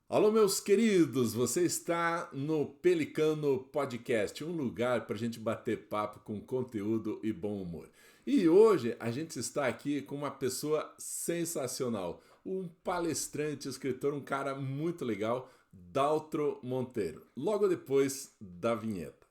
Alô, meus queridos, você está no Pelicano Podcast, um lugar para a gente bater papo com conteúdo e bom humor. E hoje a gente está aqui com uma pessoa sensacional, um palestrante, escritor, um cara muito legal, Daltro Monteiro. Logo depois da vinheta.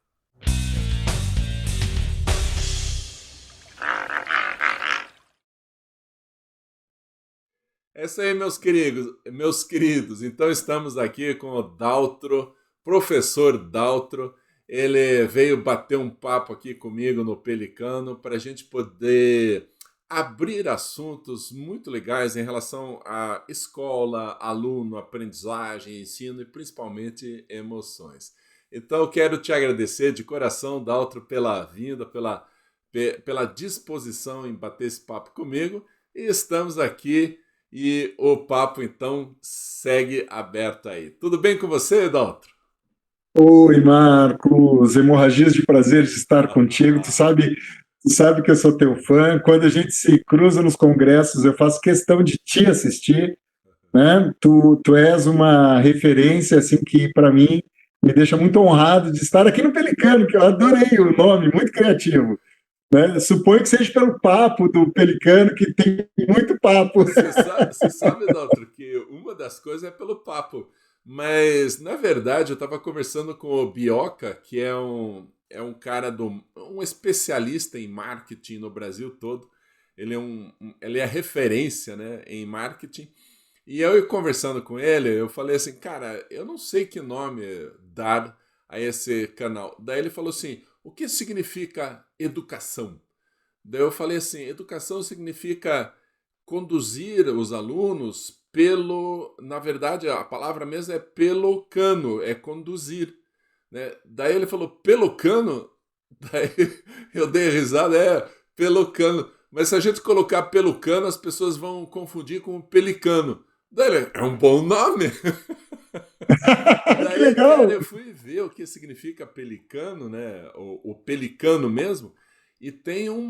É isso aí, meus queridos. Meus queridos. Então estamos aqui com o Daltro, professor Daltro. Ele veio bater um papo aqui comigo no Pelicano para a gente poder abrir assuntos muito legais em relação à escola, aluno, aprendizagem, ensino e principalmente emoções. Então eu quero te agradecer de coração, Daltro, pela vinda, pela disposição em bater esse papo comigo. E estamos aqui e o papo, então, segue aberto aí. Tudo bem com você, Daltro? Oi, Marcos, hemorragias de prazer de estar contigo. Tu sabe que eu sou teu fã. Quando a gente se cruza nos congressos, eu faço questão de te assistir, né? Tu és uma referência assim que para mim me deixa muito honrado de estar aqui no Pelicano, que eu adorei o nome, muito criativo, né? Suponho que seja pelo papo do Pelicano, que tem muito papo. Você sabe, Daltro, que uma das coisas é pelo papo. Mas, na verdade, eu estava conversando com o Bioca, que é um cara, um especialista em marketing no Brasil todo. Ele é referência, né, em marketing. E eu conversando com ele, eu falei assim, cara, eu não sei que nome dar a esse canal. Daí ele falou assim, o que significa educação? Daí eu falei assim, educação significa conduzir os alunos na verdade, a palavra mesmo é pelo cano, é conduzir, né? Daí ele falou, pelo cano? Daí eu dei risada, pelo cano. Mas se a gente colocar pelo cano, as pessoas vão confundir com pelicano. Daí ele, é um bom nome. Que Daí, cara, legal! eu fui ver o que significa pelicano, né? O pelicano mesmo. E tem um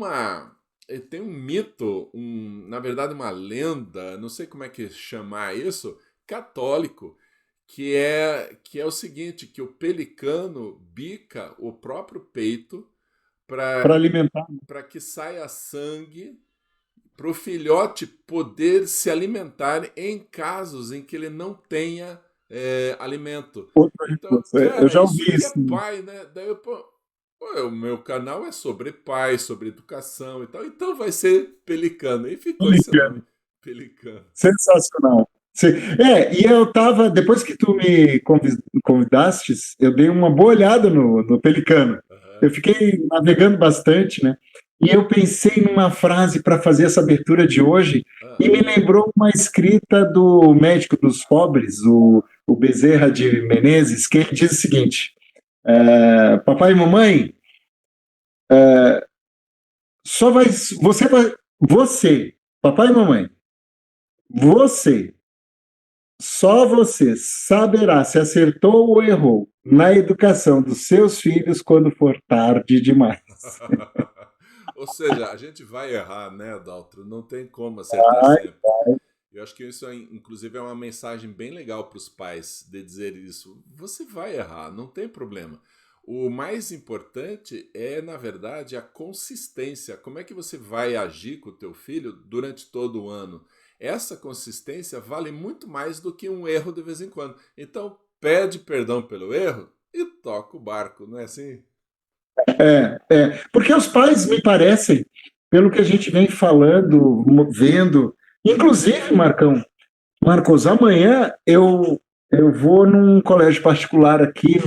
mito, na verdade uma lenda, não sei como é que chamar isso, católico, que é o seguinte, que o pelicano bica o próprio peito Para para alimentar para que saia sangue para o filhote poder se alimentar em casos em que ele não tenha alimento. outro Então, recurso. Eu cara, já isso ouvi que é isso. pai, né? Daí o meu canal é sobre pai, sobre educação e tal, então vai ser Pelicano. E ficou esse nome, Pelicano. Sensacional. E eu estava, depois que tu me convidaste, eu dei uma boa olhada no Pelicano. Aham. Eu fiquei navegando bastante, né? E eu pensei numa frase para fazer essa abertura de hoje, e Ah, me lembrou uma escrita do médico dos pobres, o Bezerra de Menezes, que ele diz o seguinte: papai e mamãe, só vai, você, papai e mamãe, você só você saberá se acertou ou errou na educação dos seus filhos quando for tarde demais. Ou seja, a gente vai errar, né, Daltro? Não tem como acertar sempre. Eu acho que isso, inclusive, é uma mensagem bem legal para os pais de dizer isso. Você vai errar, não tem problema. O mais importante é, na verdade, a consistência. Como é que você vai agir com o teu filho durante todo o ano? Essa consistência vale muito mais do que um erro de vez em quando. Então, pede perdão pelo erro e toca o barco, não é assim? Porque os pais me parecem, pelo que a gente vem falando, vendo, inclusive, Marcos, amanhã eu vou num colégio particular aqui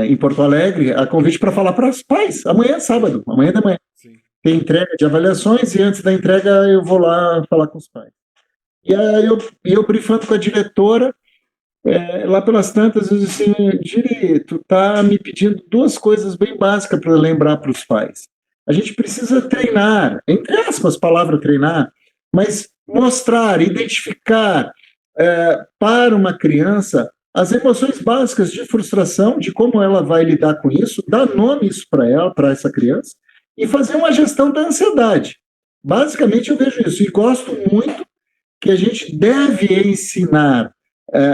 em Porto Alegre, a convite para falar para os pais. Amanhã é sábado, amanhã de manhã. Sim. Tem entrega de avaliações e antes da entrega eu vou lá falar com os pais. E aí eu brifando com a diretora, lá pelas tantas, eu disse assim, Giri, tu tá me pedindo duas coisas bem básicas para lembrar para os pais. A gente precisa treinar, entre aspas, palavra treinar, mas mostrar, identificar para uma criança as emoções básicas de frustração, de como ela vai lidar com isso, dar nome isso para ela, para essa criança, e fazer uma gestão da ansiedade. Basicamente eu vejo isso, e gosto muito que a gente deve ensinar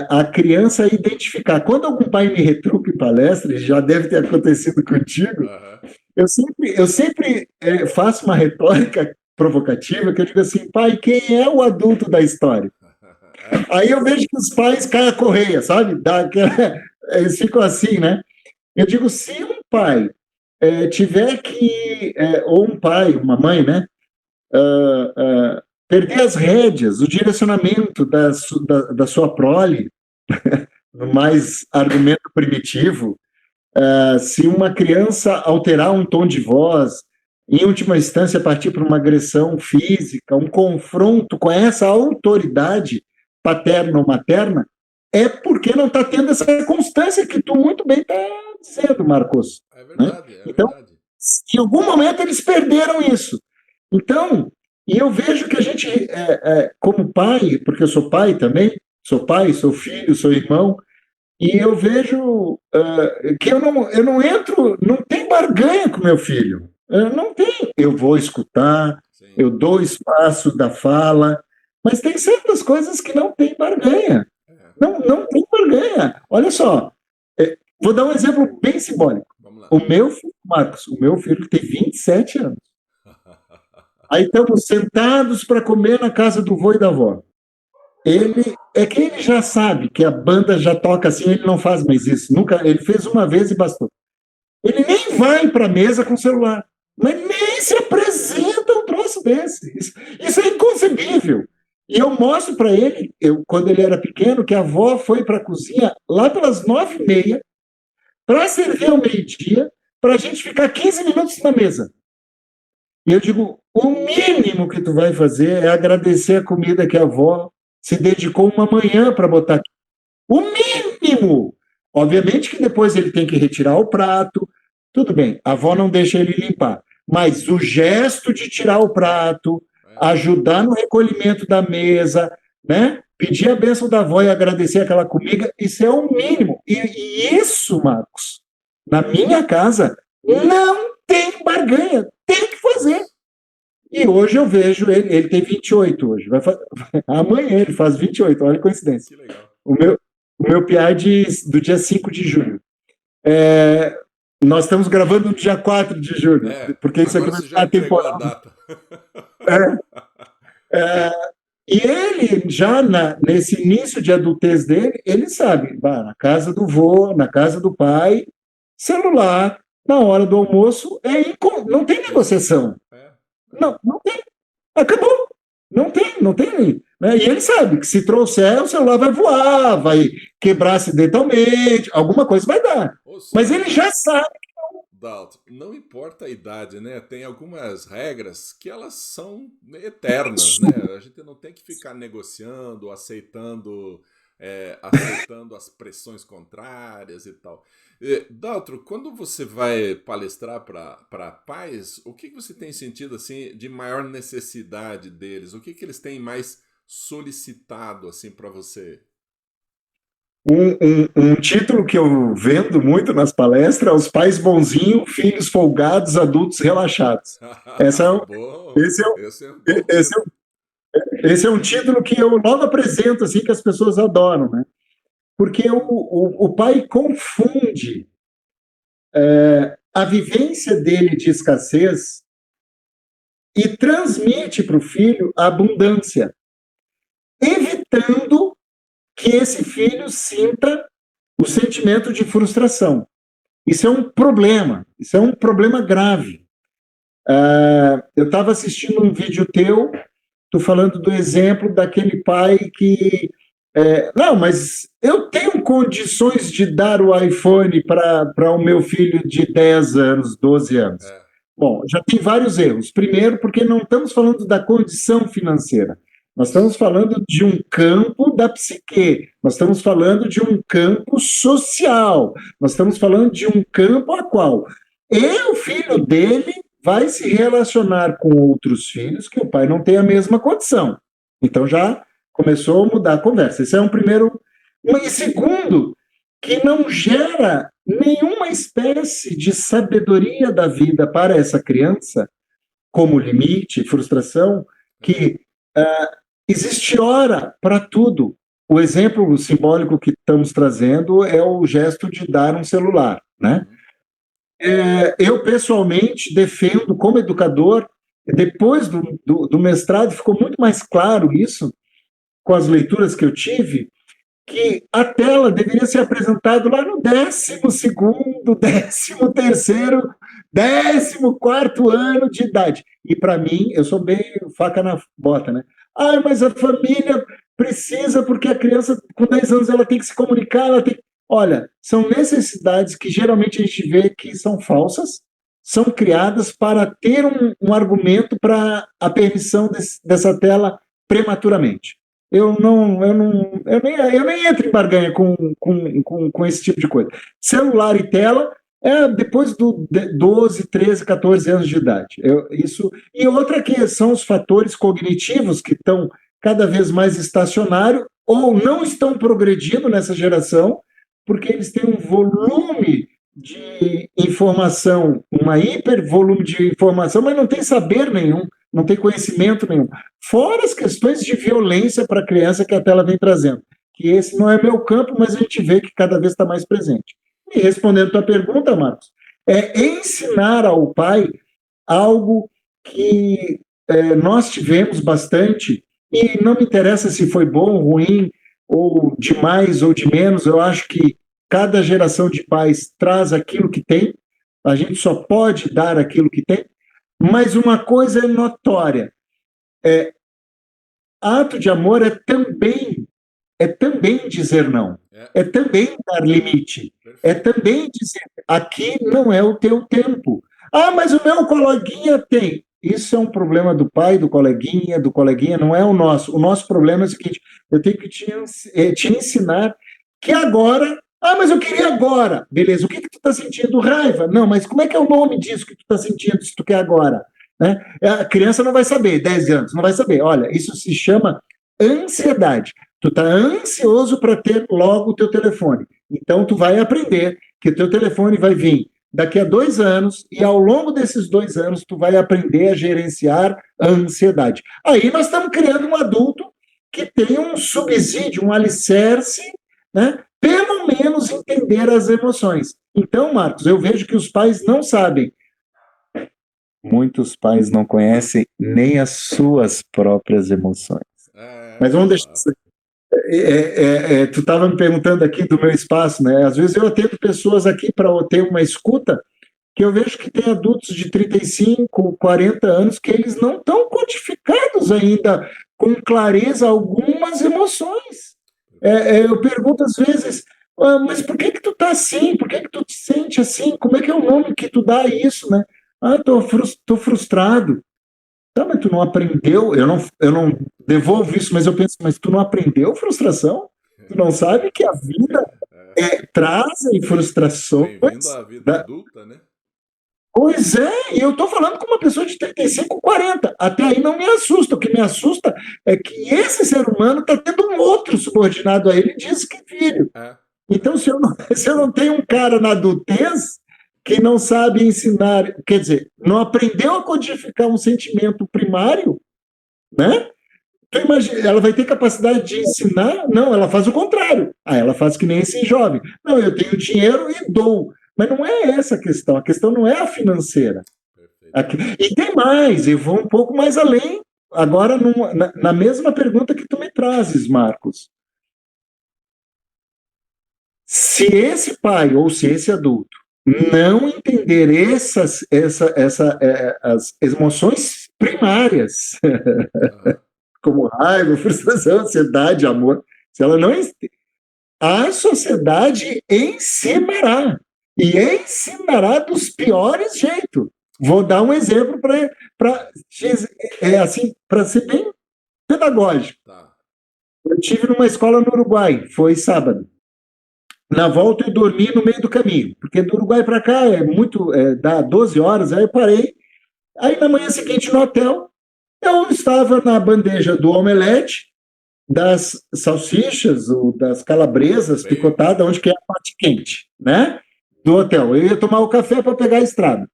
a criança identificar. Quando algum pai me retruca em palestra, e já deve ter acontecido contigo, Aham. eu sempre faço uma retórica provocativa que eu digo assim, pai, quem é o adulto da história? É. Aí eu vejo que os pais caem a correia, sabe? Eles ficam assim, né? Eu digo, se um pai tiver que, ou um pai, uma mãe, né? Perder as rédeas, o direcionamento da sua prole, no mais argumento primitivo, se uma criança alterar um tom de voz, em última instância partir para uma agressão física, um confronto com essa autoridade paterna ou materna, é porque não está tendo essa constância que tu muito bem está dizendo, Marcos. É Né? verdade, é Então, verdade. em algum momento eles perderam isso. Então, e eu vejo que a gente, como pai, porque eu sou pai, sou filho, sou irmão, e eu vejo que eu não entro, não tem barganha com meu filho. Não tem. Eu vou escutar, Sim. eu dou espaço da fala, mas tem certas coisas que não tem barganha. É. Não tem barganha. Olha só, vou dar um exemplo bem simbólico. Vamos lá. O meu filho, Marcos, o meu filho tem 27 anos. Aí estamos sentados para comer na casa do vô e da avó. Ele já sabe que a banda já toca assim, ele não faz mais isso. Nunca, ele fez uma vez e bastou. Ele nem vai para a mesa com o celular, mas nem se apresenta um troço desse. Isso é inconcebível. E eu mostro para ele, quando ele era pequeno, que a avó foi para a cozinha lá pelas 9h30 para servir ao meio-dia, para a gente ficar 15 minutos na mesa. E eu digo, o mínimo que tu vai fazer é agradecer a comida que a avó se dedicou uma manhã para botar aqui. O mínimo! Obviamente que depois ele tem que retirar o prato. Tudo bem, a avó não deixa ele limpar. Mas o gesto de tirar o prato, É. ajudar no recolhimento da mesa, né? Pedir a bênção da avó e agradecer aquela comida, isso é o mínimo. E isso, Marcos, na minha casa, não tem barganha. Tem que fazer. E hoje eu vejo ele tem 28 hoje. Amanhã ele faz 28, olha a coincidência. Que legal. O meu piá é do dia 5 de julho. Nós estamos gravando no dia 4 de julho, porque isso aqui Agora vai você já ficar entregou a temporal. data. E ele, já nesse início de adultez dele, ele sabe, na casa do vô, na casa do pai, celular, na hora do almoço, não tem negociação. É. Não tem. Acabou. Não tem. Né? E ele sabe que se trouxer, o celular vai voar, vai quebrar acidentalmente, alguma coisa vai dar. Ou Mas seja, ele já sabe. Dalton, não importa a idade, né? Tem algumas regras que elas são eternas, né? A gente não tem que ficar negociando, aceitando as pressões contrárias e tal. Dalton, quando você vai palestrar para pais, o que você tem sentido assim de maior necessidade deles? O que eles têm mais solicitado assim para você? Um título que eu vendo muito nas palestras é Os Pais Bonzinhos, Filhos Folgados, Adultos Relaxados. Bom, Esse é, esse é um bom esse, título. esse é um título que eu logo apresento, assim, que as pessoas adoram, né? Porque o pai confunde a vivência dele de escassez e transmite para o filho a abundância, evitando que esse filho sinta o sentimento de frustração. Isso é um problema grave. Eu estava assistindo um vídeo teu, tu falando do exemplo daquele pai que não, mas eu tenho condições de dar o iPhone para o meu filho de 10 anos, 12 anos. É. Bom, já tem vários erros. Primeiro, porque não estamos falando da condição financeira. Nós estamos falando de um campo da psique. Nós estamos falando de um campo social. Nós estamos falando de um campo a qual o filho dele vai se relacionar com outros filhos que o pai não tem a mesma condição. Então já começou a mudar a conversa. Esse é um primeiro. E segundo, que não gera nenhuma espécie de sabedoria da vida para essa criança, como limite, frustração, que existe hora para tudo. o exemplo simbólico que estamos trazendo é o gesto de dar um celular, né? Eu, pessoalmente, defendo, como educador, depois do mestrado, ficou muito mais claro isso, com as leituras que eu tive, que a tela deveria ser apresentada lá no 12º, 13º, 14º ano de idade. E para mim, eu sou bem faca na bota, né? Ah, mas a família precisa, porque a criança com 10 anos ela tem que se comunicar, ela tem. Olha, são necessidades que geralmente a gente vê que são falsas, são criadas para ter um argumento para a permissão dessa tela prematuramente. Eu nem entro em barganha com esse tipo de coisa. Celular e tela é depois do 12, 13, 14 anos de idade. E outra que são os fatores cognitivos que estão cada vez mais estacionários ou não estão progredindo nessa geração, porque eles têm um volume de informação, uma hipervolume de informação, mas não tem saber nenhum, não tem conhecimento nenhum. Fora as questões de violência para a criança que a tela vem trazendo, que esse não é meu campo, mas a gente vê que cada vez está mais presente. E respondendo a tua pergunta, Marcos, é ensinar ao pai algo que nós tivemos bastante, e não me interessa se foi bom, ruim, ou de mais ou de menos, eu acho que cada geração de pais traz aquilo que tem, a gente só pode dar aquilo que tem, mas uma coisa é notória, ato de amor é também dizer não, é também dar limite, é também dizer, aqui não é o teu tempo. Ah, mas o meu coleguinha tem. Isso é um problema do pai, do coleguinha, não é o nosso. O nosso problema é o seguinte, eu tenho que te ensinar que agora, mas eu queria agora. Beleza, o que tu está sentindo? Raiva? Não, mas como é que é o nome disso que tu está sentindo se tu quer agora? Né? A criança não vai saber, 10 anos, não vai saber. Olha, isso se chama ansiedade. Tu está ansioso para ter logo o teu telefone. Então, tu vai aprender que o teu telefone vai vir daqui a 2 anos e ao longo desses 2 anos tu vai aprender a gerenciar a ansiedade. Aí nós estamos criando um adulto que tem um subsídio, um alicerce, né? Pelo menos entender as emoções. Então, Marcos, eu vejo que os pais não sabem. Muitos pais não conhecem nem as suas próprias emoções. Mas vamos deixar isso. Tu estava me perguntando aqui do meu espaço, né? Às vezes eu atendo pessoas aqui para ter uma escuta que eu vejo que tem adultos de 35, 40 anos que eles não estão codificados ainda com clareza algumas emoções. Eu pergunto às vezes, mas por que tu tá assim? Por que tu te sente assim? Como é que é o nome que tu dá a isso, né? Tô frustrado. Tá, mas tu não aprendeu, eu não devolvo isso, mas eu penso, mas tu não aprendeu frustração? Tu não sabe que a vida traz frustrações? Bem-vindo à vida adulta, né? Pois é, e eu estou falando com uma pessoa de 35, 40. Até aí não me assusta. O que me assusta é que esse ser humano está tendo um outro subordinado a ele e diz que filho. Então, se eu não tenho um cara na adultez que não sabe ensinar, quer dizer, não aprendeu a codificar um sentimento primário, né? Tu imagina, ela vai ter capacidade de ensinar? Não, ela faz o contrário. Ela faz que nem esse jovem. Não, eu tenho dinheiro e dou. Mas não é essa a questão não é a financeira. E tem mais, eu vou um pouco mais além, agora na mesma pergunta que tu me trazes, Marcos. Se esse pai ou se esse adulto não entender as emoções primárias, como raiva, frustração, ansiedade, amor, se ela não a sociedade ensinará. E ensinará dos piores jeitos. Vou dar um exemplo para ser bem pedagógico. Eu estive numa escola no Uruguai, foi sábado. Na volta eu dormi no meio do caminho, porque do Uruguai para cá dá 12 horas, aí eu parei. Aí na manhã seguinte no hotel, eu estava na bandeja do omelete, das salsichas, ou das calabresas picotadas, onde que é a parte quente, né? Do hotel. Eu ia tomar o café para pegar a estrada.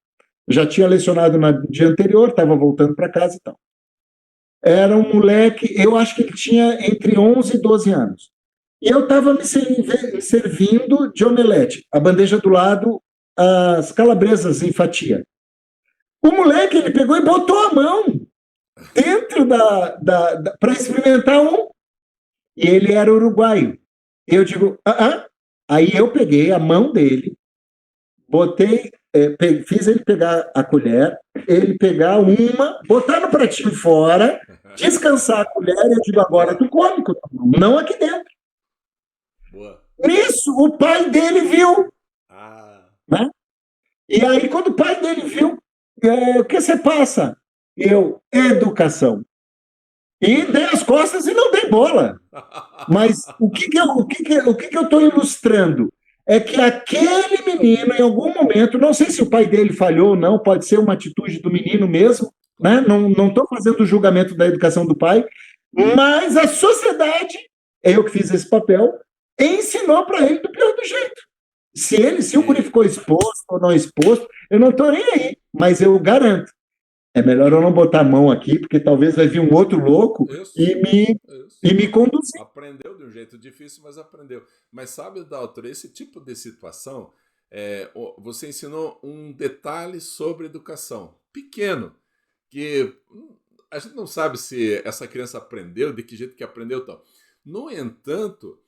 Já tinha lecionado no dia anterior, estava voltando para casa e tal. Era um moleque, eu acho que ele tinha entre 11 e 12 anos. E eu estava servindo de omelete, a bandeja do lado, as calabresas em fatia. O moleque, ele pegou e botou a mão dentro para experimentar um, e ele era uruguaio. Eu digo, Aí eu peguei a mão dele, botei, fiz ele pegar a colher, ele pegar uma, botar no pratinho fora, descansar a colher, e eu digo, agora tu come, não aqui dentro. Boa. Nisso, o pai dele viu. Ah. Né? E aí, quando o pai dele viu, o que você passa? Eu, educação. E dei as costas e não dei bola. Mas o que eu estou ilustrando? É que aquele menino, em algum momento, não sei se o pai dele falhou ou não, pode ser uma atitude do menino mesmo, né? Não estou fazendo o julgamento da educação do pai, mas a sociedade, eu que fiz esse papel, ensinou para ele do pior do jeito. Se o guri ficou exposto ou não exposto, eu não estou nem aí, mas eu garanto. É melhor eu não botar a mão aqui, porque talvez vai vir um outro louco e me conduzir. Aprendeu de um jeito difícil, mas aprendeu. Mas sabe, Dalton, esse tipo de situação, você ensinou um detalhe sobre educação, pequeno, que a gente não sabe se essa criança aprendeu, de que jeito que aprendeu tal. No entanto,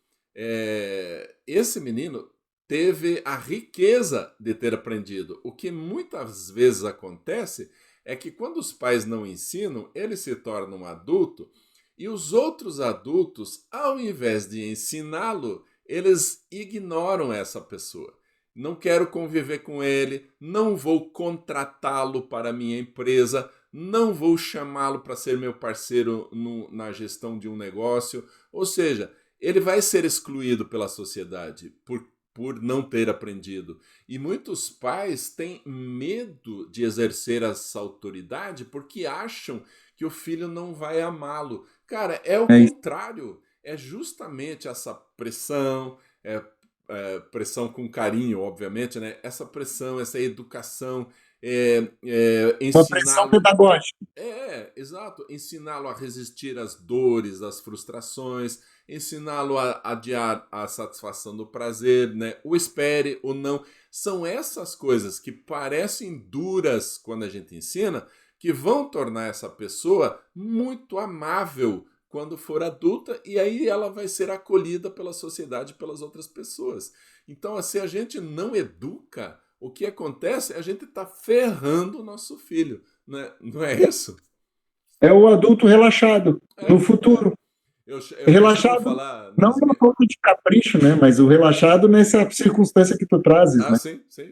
esse menino teve a riqueza de ter aprendido. O que muitas vezes acontece é que quando os pais não ensinam, ele se torna um adulto e os outros adultos, ao invés de ensiná-lo, eles ignoram essa pessoa. Não quero conviver com ele, não vou contratá-lo para a minha empresa, não vou chamá-lo para ser meu parceiro na gestão de um negócio. Ou seja, ele vai ser excluído pela sociedade por não ter aprendido. E muitos pais têm medo de exercer essa autoridade porque acham que o filho não vai amá-lo. Cara, é o contrário. É justamente essa pressão, pressão com carinho, obviamente, né? Essa pressão, essa educação, uma pressão pedagógica. Exato. Ensiná-lo a resistir às dores, às frustrações, ensiná-lo a adiar a satisfação do prazer, né? O espere, o não. São essas coisas que parecem duras quando a gente ensina, que vão tornar essa pessoa muito amável quando for adulta, e aí ela vai ser acolhida pela sociedade, pelas outras pessoas. Então, se a gente não educa, o que acontece é a gente está ferrando o nosso filho. Não é isso? É o adulto relaxado no futuro. Eu relaxado, não uma falta de capricho, né? Mas o relaxado nessa circunstância que tu trazes, né? Sim.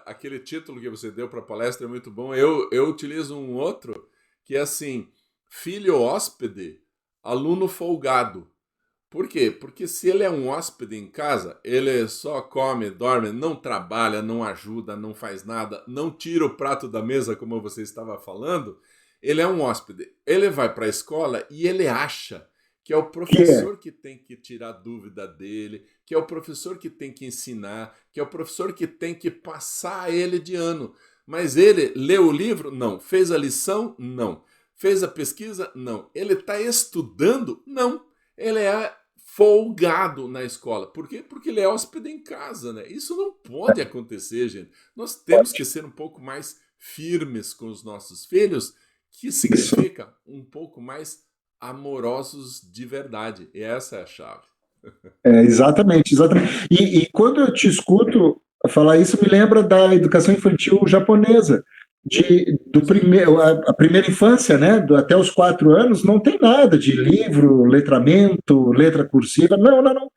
Aquele título que você deu para a palestra é muito bom. Eu utilizo um outro que é assim: filho hóspede, aluno folgado. Por quê? Porque se ele é um hóspede em casa, ele só come, dorme, não trabalha, não ajuda, não faz nada, não tira o prato da mesa, como você estava falando. Ele é um hóspede. Ele vai para a escola e ele acha que é o professor que tem que tirar dúvida dele, que é o professor que tem que ensinar, que é o professor que tem que passar ele de ano. Mas ele leu o livro? Não. Fez a lição? Não. Fez a pesquisa? Não. Ele está estudando? Não. Ele é folgado na escola. Por quê? Porque ele é hóspede em casa, né? Isso não pode acontecer, gente. Nós temos que ser um pouco mais firmes com os nossos filhos, que significa um pouco mais amorosos de verdade. E essa é a chave. Exatamente. E quando eu te escuto falar isso, me lembra da educação infantil japonesa. A primeira infância, né, até os 4 anos, não tem nada de livro, letramento, letra cursiva. Não.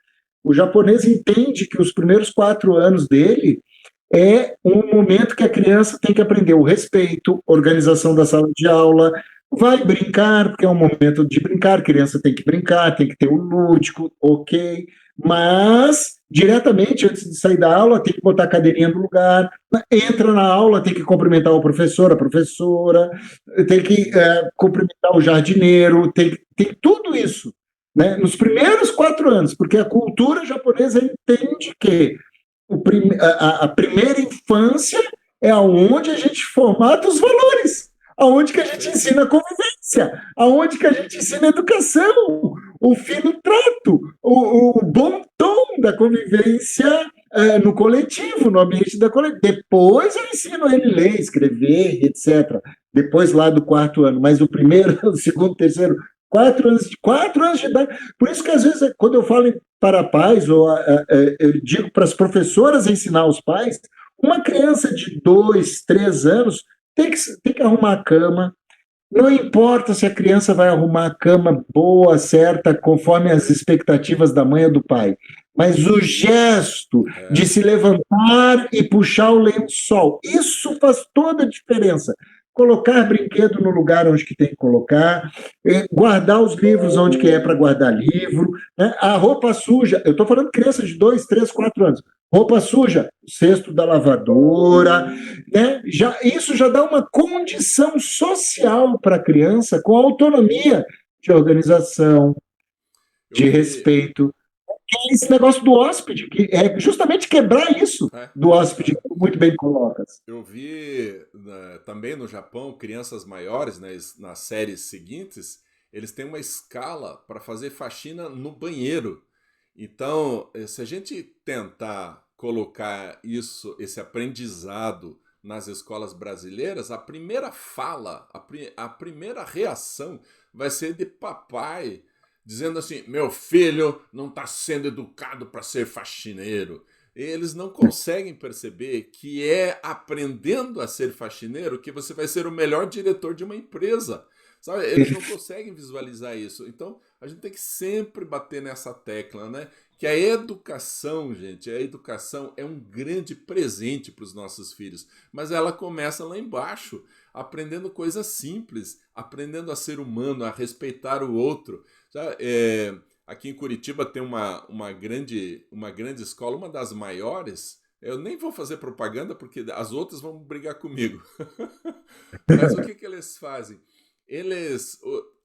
O japonês entende que os primeiros 4 anos dele é um momento que a criança tem que aprender o respeito, organização da sala de aula, vai brincar, porque é um momento de brincar, a criança tem que brincar, tem que ter o lúdico, ok, mas diretamente antes de sair da aula tem que botar a cadeirinha no lugar, entra na aula, tem que cumprimentar o professor, a professora, tem que cumprimentar o jardineiro, tem tudo isso, né, nos primeiros 4 anos, porque a cultura japonesa entende que a primeira infância é onde a gente formata os valores, Aonde que a gente ensina convivência? Aonde que a gente ensina educação? O fino trato, o bom tom da convivência no coletivo, no ambiente da coletivo. Depois eu ensino ele a ler, escrever, etc. Depois lá do quarto ano. Mas o primeiro, o segundo, o terceiro, 4 anos de idade. Por isso que às vezes, quando eu falo para pais, ou eu digo para as professoras ensinar os pais, uma criança de 2, 3 anos tem que arrumar a cama. Não importa se a criança vai arrumar a cama boa, certa, conforme as expectativas da mãe ou do pai, mas o gesto de se levantar e puxar o lençol, isso faz toda a diferença. Colocar brinquedo no lugar onde que tem que colocar, guardar os livros onde que é para guardar livro, né? A roupa suja, eu estou falando de criança de 2, 3, 4 anos, roupa suja, cesto da lavadora, né? Isso já dá uma condição social para a criança com autonomia de organização, de respeito. Esse negócio do hóspede, que é justamente quebrar isso do hóspede, que muito bem colocas. Eu vi também no Japão, crianças maiores, né, nas séries seguintes, eles têm uma escala para fazer faxina no banheiro. Então, se a gente tentar colocar esse aprendizado nas escolas brasileiras, a primeira fala, a primeira reação vai ser de papai dizendo assim: meu filho não está sendo educado para ser faxineiro. Eles não conseguem perceber que é aprendendo a ser faxineiro que você vai ser o melhor diretor de uma empresa. Sabe? Eles não conseguem visualizar isso. Então, a gente tem que sempre bater nessa tecla, né? Que a educação, gente, a educação é um grande presente para os nossos filhos. Mas ela começa lá embaixo, aprendendo coisas simples, aprendendo a ser humano, a respeitar o outro. Aqui em Curitiba tem uma grande escola, uma das maiores. Eu nem vou fazer propaganda porque as outras vão brigar comigo. Mas o que eles fazem?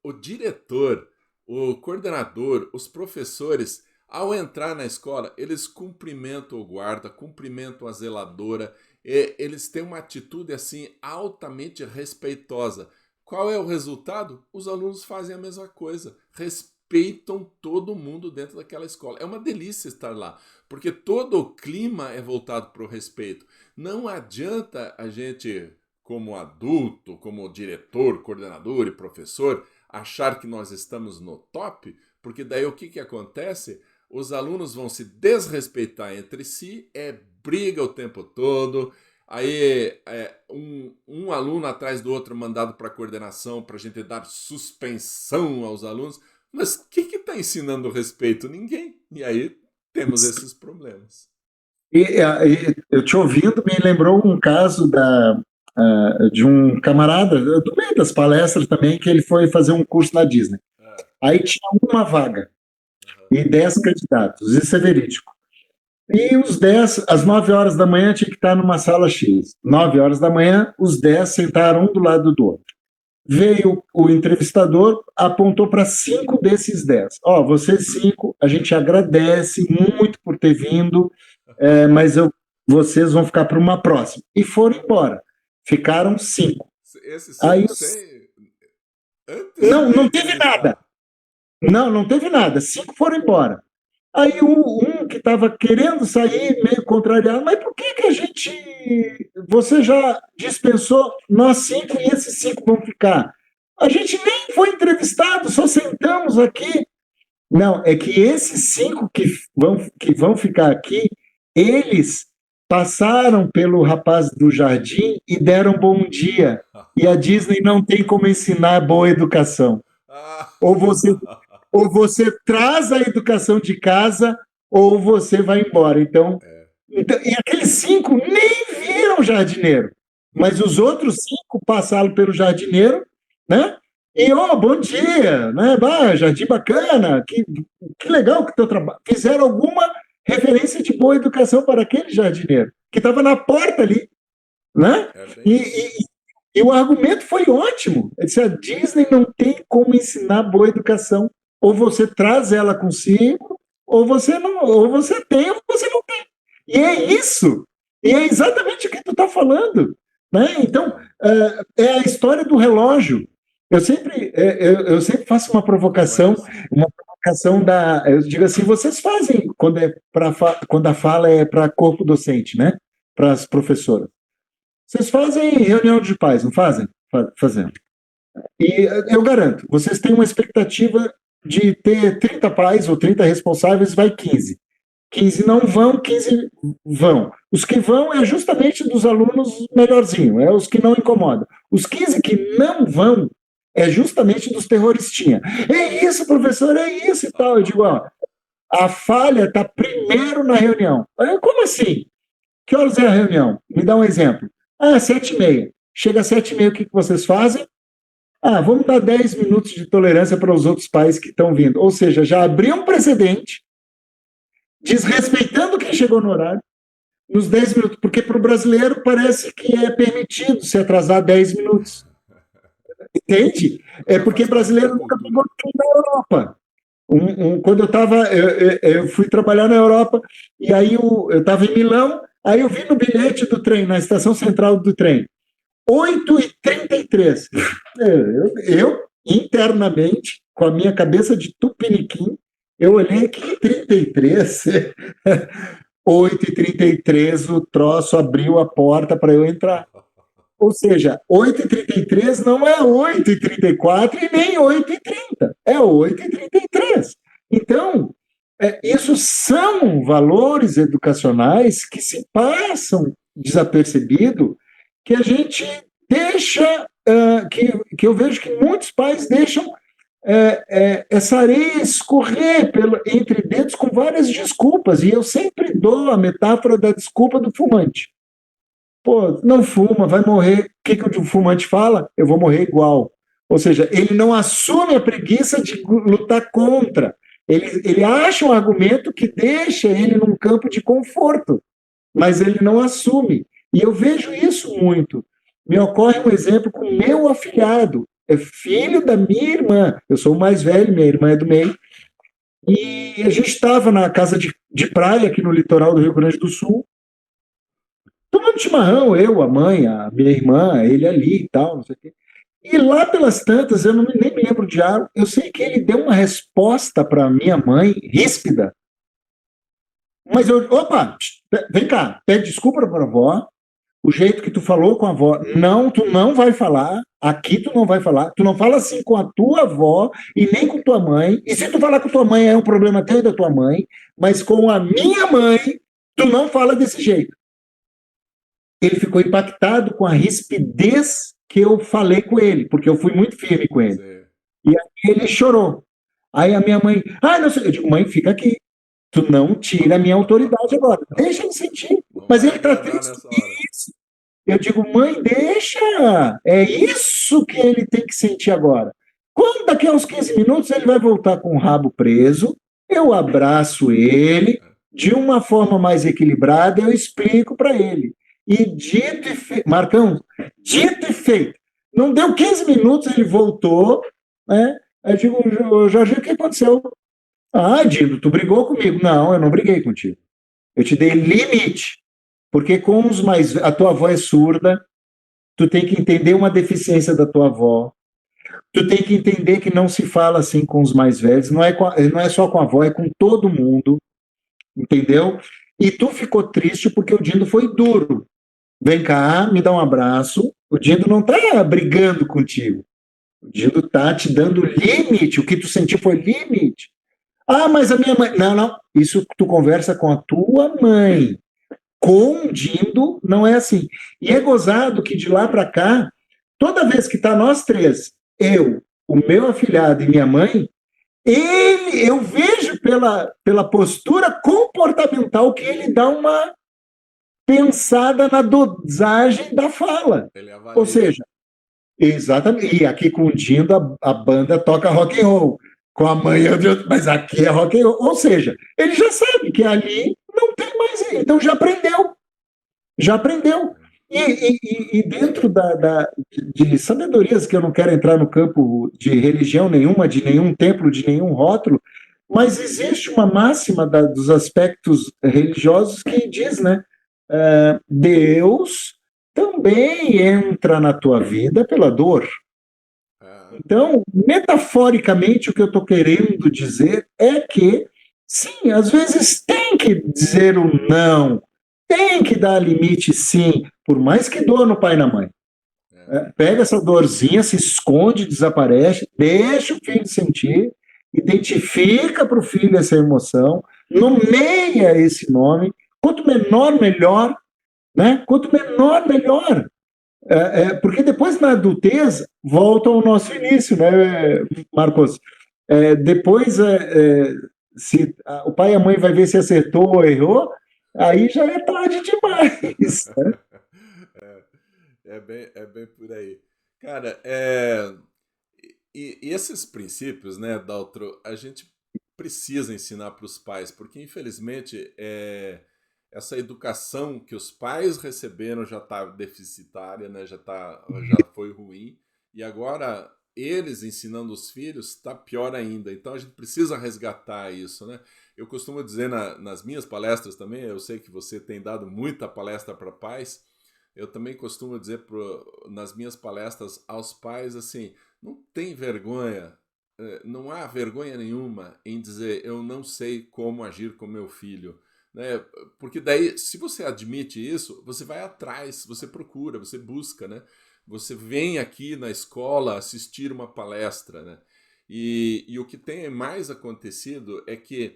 O diretor, o coordenador, os professores, ao entrar na escola, eles cumprimentam o guarda, cumprimentam a zeladora, eles têm uma atitude assim altamente respeitosa. Qual é o resultado? Os alunos fazem a mesma coisa, respeitam todo mundo dentro daquela escola. É uma delícia estar lá, porque todo o clima é voltado para o respeito. Não adianta a gente, como adulto, como diretor, coordenador e professor, achar que nós estamos no top, porque daí o que acontece? Os alunos vão se desrespeitar entre si, briga o tempo todo, aí um aluno atrás do outro mandado para a coordenação para a gente dar suspensão aos alunos. Mas o que está ensinando respeito? Ninguém. E aí temos esses problemas. Eu te ouvindo, me lembrou um caso de um camarada, do meio das palestras também, que ele foi fazer um curso na Disney. Aí tinha uma vaga e 10 candidatos, isso é verídico. E os 10, às 9 horas da manhã, tinha que estar numa sala X. 9 horas da manhã, os 10 sentaram um do lado do outro. Veio o entrevistador, apontou para 5 desses 10. Vocês 5, a gente agradece muito por ter vindo, mas vocês vão ficar para uma próxima. E foram embora. Ficaram 5. Esses 5 não teve nada. Não teve nada. 5 foram embora. Aí um que estava querendo sair, meio contrariado, mas por que a gente... Você já dispensou nós 5 e esses 5 vão ficar? A gente nem foi entrevistado, só sentamos aqui. Não, é que esses 5 que vão ficar aqui, eles passaram pelo rapaz do jardim e deram bom dia. E a Disney não tem como ensinar boa educação. Ou você traz a educação de casa, ou você vai embora. Então, e aqueles 5 nem viram o jardineiro, mas os outros 5 passaram pelo jardineiro, né? E, bom dia, né? Jardim bacana, que legal que teu trabalho. Fizeram alguma referência de boa educação para aquele jardineiro, que estava na porta ali, né? E o argumento foi ótimo. Ele disse: a Disney não tem como ensinar boa educação. Ou você traz ela consigo, ou você não, ou você tem, ou você não tem. E é isso. E é exatamente o que tu está falando. Né? Então, É a história do relógio. Eu sempre faço uma provocação eu digo assim, vocês fazem quando a fala é para corpo docente, né? Para as professoras. Vocês fazem reunião de pais, não fazem? Fazendo. E eu garanto, vocês têm uma expectativa de ter 30 pais ou 30 responsáveis, vai 15. 15 não vão, 15 vão. Os que vão é justamente dos alunos melhorzinho, é os que não incomodam. Os 15 que não vão é justamente dos terroristinha. É isso, professor, é isso e tal. Eu digo, ó, a falha está primeiro na reunião. Como assim? Que horas é a reunião? Me dá um exemplo. 7h30. Chega às 7h30, o que vocês fazem? Vamos dar 10 minutos de tolerância para os outros pais que estão vindo. Ou seja, já abriu um precedente, desrespeitando quem chegou no horário, nos 10 minutos, porque para o brasileiro parece que é permitido se atrasar 10 minutos. Entende? É porque brasileiro nunca pegou na Europa. Quando eu fui trabalhar na Europa, e aí eu estava em Milão, aí eu vi no bilhete do trem, na estação central do trem, 8h33. Eu, internamente, com a minha cabeça de tupiniquim, eu olhei aqui, 33. 8h33, o troço abriu a porta para eu entrar. Ou seja, 8h33 não é 8h34 e nem 8h30, é 8h33. Então, isso são valores educacionais que se passam desapercebido, que a gente deixa, que eu vejo que muitos pais deixam essa areia escorrer entre dedos com várias desculpas, e eu sempre dou a metáfora da desculpa do fumante. Pô, não fuma, vai morrer. O que o fumante fala? Eu vou morrer igual. Ou seja, ele não assume a preguiça de lutar contra. Ele acha um argumento que deixa ele num campo de conforto, mas ele não assume. E eu vejo isso muito. Me ocorre um exemplo com meu afilhado. É filho da minha irmã. Eu sou o mais velho, minha irmã é do meio. E a gente estava na casa de praia aqui no litoral do Rio Grande do Sul, tomando chimarrão, eu, a mãe, a minha irmã, ele ali e tal, não sei o quê. E lá pelas tantas, eu nem me lembro de algo, eu sei que ele deu uma resposta para minha mãe, ríspida. Mas opa, vem cá, pede desculpa para a avó, o jeito que tu falou com a avó, não, tu não vai falar, aqui tu não vai falar, tu não fala assim com a tua avó e nem com tua mãe, e se tu falar com tua mãe é um problema teu e da tua mãe, mas com a minha mãe, tu não fala desse jeito. Ele ficou impactado com a rispidez que eu falei com ele, porque eu fui muito firme com ele. Sim. E aí ele chorou. Aí a minha mãe, não sei, eu digo, mãe, fica aqui. Tu não tira a minha autoridade agora. Deixa ele sentir. Mas ele está triste. Isso. Eu digo, mãe, deixa. É isso que ele tem que sentir agora. Quando daqui a uns 15 minutos ele vai voltar com o rabo preso, eu abraço ele, de uma forma mais equilibrada, eu explico para ele. E dito e feito, Marcão, dito e feito. Não deu 15 minutos, ele voltou, né? Aí eu digo, Jorge, o que aconteceu? Dindo, tu brigou comigo. Não, eu não briguei contigo. Eu te dei limite. Porque com os mais... A tua avó é surda, tu tem que entender uma deficiência da tua avó. Tu tem que entender que não se fala assim com os mais velhos. Não é só com a avó, é com todo mundo. Entendeu? E tu ficou triste porque o Dindo foi duro. Vem cá, me dá um abraço. O Dindo não está brigando contigo. O Dindo está te dando limite. O que tu sentiu foi limite. Mas a minha mãe... Não. Isso tu conversa com a tua mãe. Com o Dindo, não é assim. E é gozado que de lá para cá, toda vez que tá nós três, eu, o meu afilhado e minha mãe, eu vejo pela postura comportamental que ele dá uma pensada na dosagem da fala. Ou seja, exatamente. E aqui com o Dindo, a banda toca rock and roll. Com a mãe, mas aqui é rock and roll. Ou seja, ele já sabe que ali não tem mais. Então já aprendeu. Já aprendeu. E dentro de sabedorias, que eu não quero entrar no campo de religião nenhuma, de nenhum templo, de nenhum rótulo, mas existe uma máxima dos aspectos religiosos que diz, né? Deus também entra na tua vida pela dor. Ah, Então, metaforicamente, o que eu estou querendo dizer é que, sim, às vezes tem que dizer o não, tem que dar limite, sim, por mais que doa no pai e na mãe. é, Pega essa dorzinha, se esconde, desaparece, deixa o filho sentir, identifica para o filho essa emoção, nomeia esse nome, quanto menor, melhor, né? Quanto menor, melhor. Porque depois, na adultez, volta ao nosso início, né, Marcos? Depois, se o pai e a mãe vai ver se acertou ou errou, aí já é tarde demais. é bem por aí. Cara, e esses princípios, né, Daltro, a gente precisa ensinar para os pais, porque infelizmente essa educação que os pais receberam já está deficitária, né, já foi ruim, e agora eles ensinando os filhos está pior ainda. Então a gente precisa resgatar isso, né? Eu costumo dizer nas minhas palestras também, eu sei que você tem dado muita palestra para pais, eu também costumo dizer nas minhas palestras aos pais assim, não tem vergonha, não há vergonha nenhuma em dizer eu não sei como agir com meu filho. Né? Porque daí, se você admite isso, você vai atrás, você procura, você busca, né? Você vem aqui na escola assistir uma palestra, né? E o que tem mais acontecido é que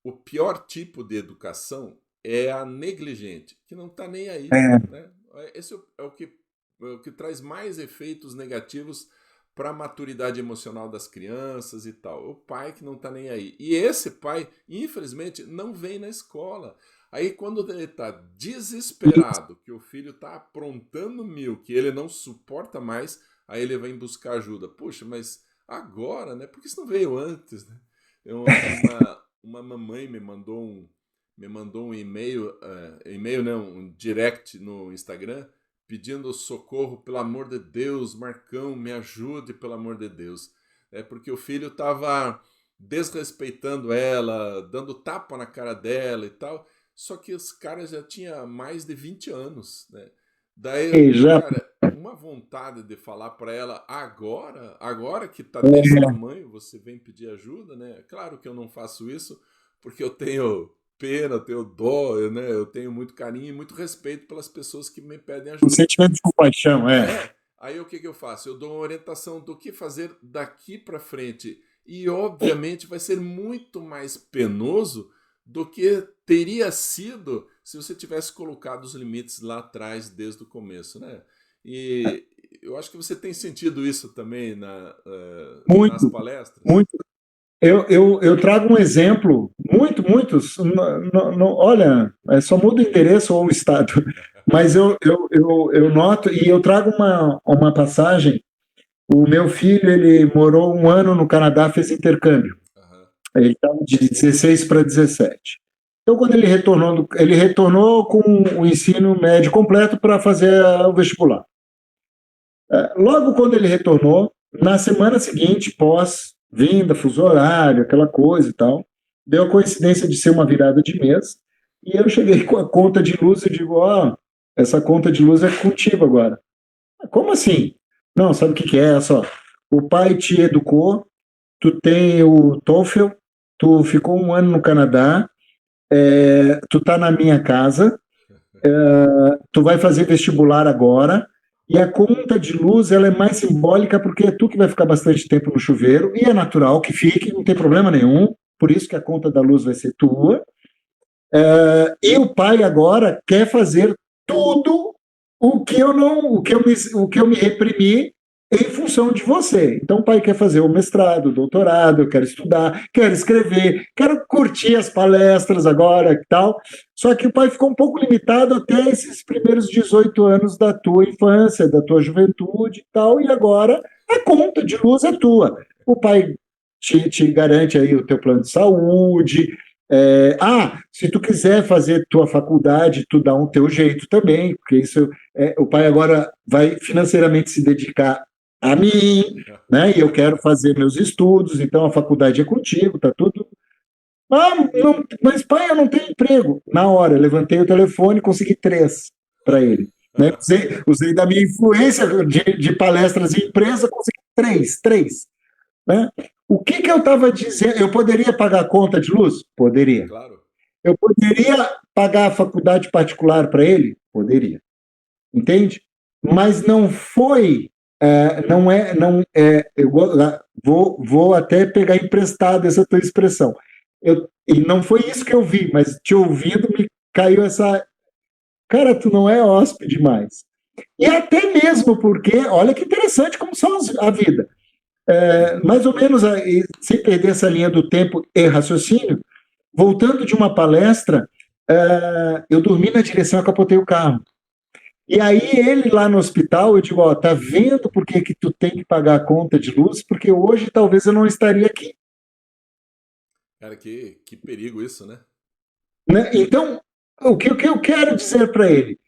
o pior tipo de educação é a negligente, que não está nem aí, É, né? Esse é o que traz mais efeitos negativos para a maturidade emocional das crianças e tal. O pai que não está nem aí. E esse pai, infelizmente, não vem na escola. Aí, quando ele está desesperado, que o filho está aprontando mil, que ele não suporta mais, aí ele vem buscar ajuda. Puxa, mas agora, né? Por que isso não veio antes, né? Uma mamãe me mandou um e-mail, e-mail não, um direct no Instagram, pedindo socorro, pelo amor de Deus, Marcão, me ajude, pelo amor de Deus. É porque o filho estava desrespeitando ela, dando tapa na cara dela e tal, só que os caras já tinham mais de 20 anos, né? Daí, já cara, uma vontade de falar para ela agora que tá desse tamanho, você vem pedir ajuda, né? Claro que eu não faço isso porque eu tenho pena, eu tenho dó, né? Eu tenho muito carinho e muito respeito pelas pessoas que me pedem o ajuda. sentimento de compaixão, Aí o que que eu faço? Eu dou uma orientação do que fazer daqui para frente. E obviamente vai ser muito mais penoso do que teria sido se você tivesse colocado os limites lá atrás desde o começo, né? E eu acho que você tem sentido isso também nas muito, palestras. muito. Eu trago um exemplo, muitos, olha, só muda o endereço ou o estado, mas eu noto, e eu trago uma passagem. O meu filho, ele morou um ano no Canadá, fez intercâmbio. Aham, Ele estava de 16 para 17. Então, quando ele retornou com o ensino médio completo para fazer o vestibular. Logo quando ele retornou, na semana seguinte, pós-vinda, fuso horário, aquela coisa e tal, deu a coincidência de ser uma virada de mês, e eu cheguei com a conta de luz e digo, essa conta de luz é contigo agora. Como assim? Não, sabe o que que é? Só, o pai te educou, tu tem o TOEFL, tu ficou um ano no Canadá, tu tá na minha casa, tu vai fazer vestibular agora, e a conta de luz ela é mais simbólica porque é tu que vai ficar bastante tempo no chuveiro, e é natural que fique, não tem problema nenhum, por isso que a conta da luz vai ser tua. E o pai agora quer fazer tudo o que eu me reprimi em função de você. Então o pai quer fazer o mestrado, o doutorado, eu quero estudar, quero escrever, quero curtir as palestras agora e tal. Só que o pai ficou um pouco limitado até esses primeiros 18 anos da tua infância, da tua juventude e tal, e agora a conta de luz é tua. O pai te garante aí o teu plano de saúde, se tu quiser fazer tua faculdade, tu dá um teu jeito também, porque isso o pai agora vai financeiramente se dedicar a mim, né? E eu quero fazer meus estudos, então a faculdade é contigo, tá tudo. Não, mas pai, eu não tenho emprego. Na hora, eu levantei o telefone e consegui três para ele. Né? Usei da minha influência de palestras em empresa, consegui três. Né? O que eu estava dizendo? Eu poderia pagar a conta de luz? Poderia. Claro. Eu poderia pagar a faculdade particular para ele? Poderia. Entende? Mas não foi, não é, eu vou até pegar emprestado essa tua expressão. E não foi isso que eu vi, mas te ouvindo me caiu essa, cara, tu não é hóspede mais. E até mesmo porque, olha que interessante como são a vida. Mais ou menos, sem perder essa linha do tempo e raciocínio, voltando de uma palestra, eu dormi na direção e capotei o carro. E aí ele lá no hospital, eu digo, ó, tá vendo por que tu tem que pagar a conta de luz? Porque hoje talvez eu não estaria aqui. Cara, que perigo isso, né? Né? Então, o que eu quero dizer para ele?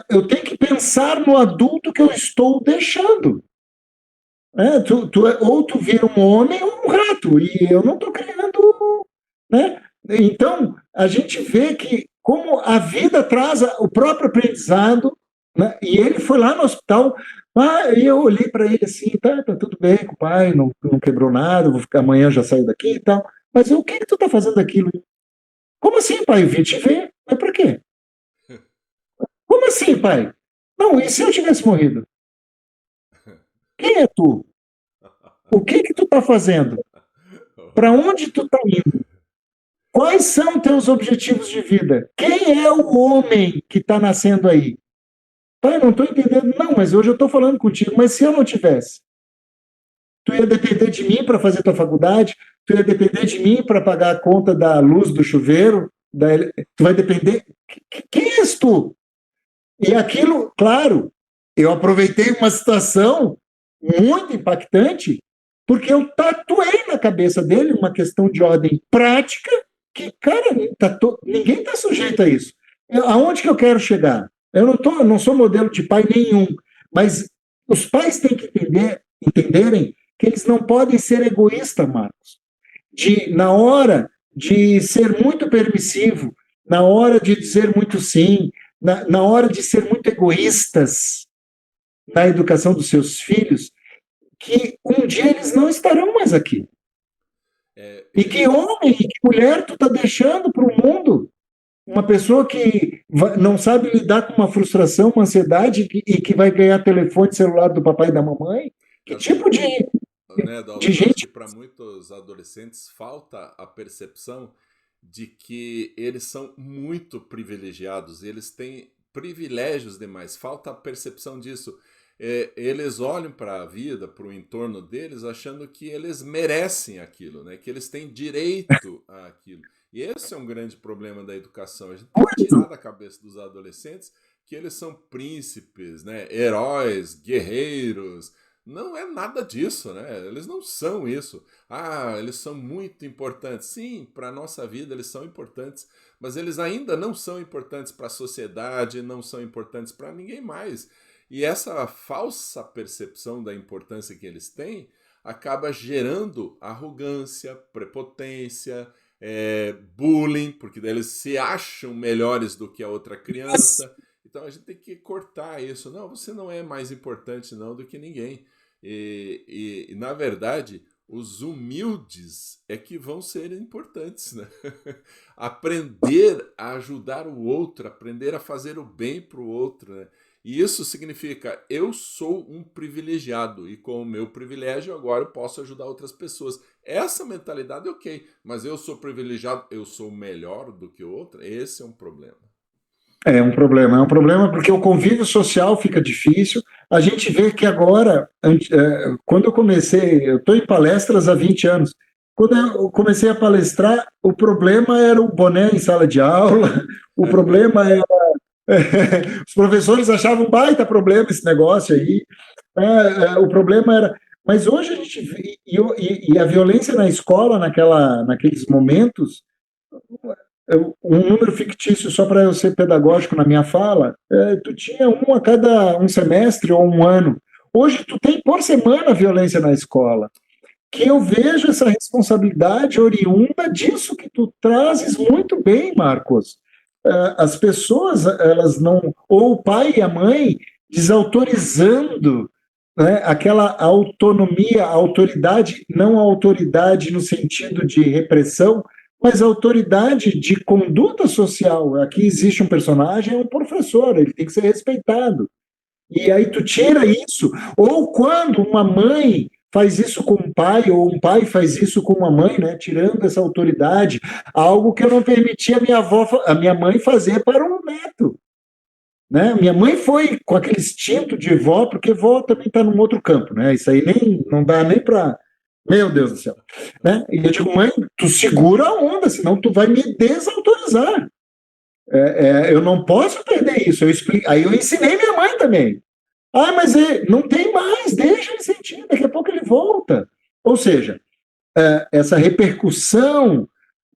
Eu tenho que pensar no adulto que eu estou deixando. Ou tu vira um homem ou um rato, e eu não estou criando. Né? Então, a gente vê que como a vida traz o próprio aprendizado, né? E ele foi lá no hospital, e eu olhei para ele assim, tá tudo bem com o pai, não quebrou nada, vou ficar amanhã, já saio daqui e tal. Mas o que tu está fazendo aquilo? Como assim, pai? Eu vim te ver. Mas por quê? Como assim, pai? Não, e se eu tivesse morrido? Quem é tu? O que tu está fazendo? Para onde tu está indo? Quais são teus objetivos de vida? Quem é o homem que está nascendo aí? Pai, não estou entendendo. Não, mas hoje eu estou falando contigo. Mas se eu não tivesse? Tu ia depender de mim para fazer tua faculdade? Tu ia depender de mim para pagar a conta da luz do chuveiro? Tu vai depender... Quem és tu? E aquilo, claro, eu aproveitei uma situação muito impactante, porque eu tatuei na cabeça dele uma questão de ordem prática, que, cara, ninguém está sujeito a isso. Aonde que eu quero chegar? Eu não sou modelo de pai nenhum, mas os pais têm que entenderem que eles não podem ser egoístas, Marcos. Na hora de ser muito permissivo, na hora de dizer muito sim, na hora de ser muito egoístas na educação dos seus filhos, que um dia eles não estarão mais aqui. E que homem, que mulher tu está deixando para o mundo? Uma pessoa que não sabe lidar com uma frustração, uma ansiedade e que vai ganhar telefone celular do papai e da mamãe? Que tipo né, Dalton, de gente... que para muitos adolescentes falta a percepção de que eles são muito privilegiados, eles têm privilégios demais, falta a percepção disso. Eles olham para a vida, para o entorno deles, achando que eles merecem aquilo, né? Que eles têm direito àquilo. E esse é um grande problema da educação. A gente tem que tirar da cabeça dos adolescentes que eles são príncipes, né? Heróis, guerreiros. Não é nada disso, né? Eles não são isso. Eles são muito importantes. Sim, para a nossa vida eles são importantes, mas eles ainda não são importantes para a sociedade, não são importantes para ninguém mais. E essa falsa percepção da importância que eles têm acaba gerando arrogância, prepotência, bullying, porque daí eles se acham melhores do que a outra criança. Então a gente tem que cortar isso. Não, você não é mais importante não do que ninguém. E na verdade, os humildes é que vão ser importantes, né? Aprender a ajudar o outro, aprender a fazer o bem para o outro, né? E isso significa, eu sou um privilegiado e com o meu privilégio agora eu posso ajudar outras pessoas. Essa mentalidade é ok, mas eu sou privilegiado, eu sou melhor do que o outro, esse é um problema. É um problema porque o convívio social fica difícil. A gente vê que agora, quando eu estou em palestras há 20 anos, quando eu comecei a palestrar, o problema era o boné em sala de aula, o problema era... Os professores achavam um baita problema esse negócio aí, o problema era... Mas hoje a gente vê, e a violência na escola, naqueles momentos... Um número fictício, só para eu ser pedagógico na minha fala, tu tinha um a cada um semestre ou um ano. Hoje tu tem por semana violência na escola. Que eu vejo essa responsabilidade oriunda disso que tu trazes muito bem, Marcos. as pessoas, elas não, ou o pai e a mãe desautorizando, né, aquela autonomia, autoridade, não autoridade no sentido de repressão, mas autoridade de conduta social. Aqui existe um personagem, é um professor, ele tem que ser respeitado. E aí tu tira isso. Ou quando uma mãe faz isso com um pai, ou um pai faz isso com uma mãe, né, tirando essa autoridade, algo que eu não permitia a minha mãe fazer para um neto. Né? Minha mãe foi com aquele instinto de vó, porque vó também está num outro campo, né? Isso aí nem, não dá nem para. Meu Deus do céu. Né? E eu digo, mãe, tu segura a onda, senão tu vai me desautorizar. Eu não posso perder isso. Aí eu ensinei minha mãe também. Ah, mas não tem mais, deixa ele sentir, daqui a pouco ele volta. Ou seja, essa repercussão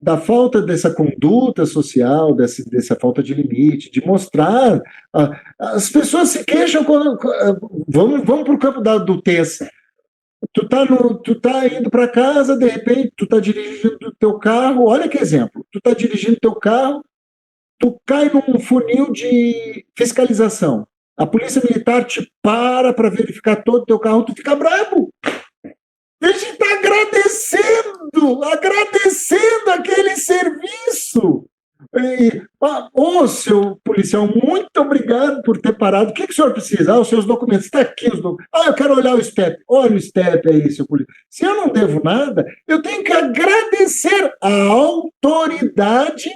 da falta dessa conduta social, dessa falta de limite, de mostrar. As pessoas se queixam quando. Vamos para o campo da adultez. Tu tá indo para casa, de repente, tu tá dirigindo o teu carro, olha que exemplo, tu tá dirigindo teu carro, tu cai num funil de fiscalização. A polícia militar te para verificar todo o teu carro, tu fica bravo. A gente está agradecendo aquele serviço. Seu policial, muito obrigado por ter parado. O que o senhor precisa? Os seus documentos. Está aqui os documentos. Eu quero olhar o STEP. Olha o STEP aí, seu policial. Se eu não devo nada, eu tenho que agradecer a autoridade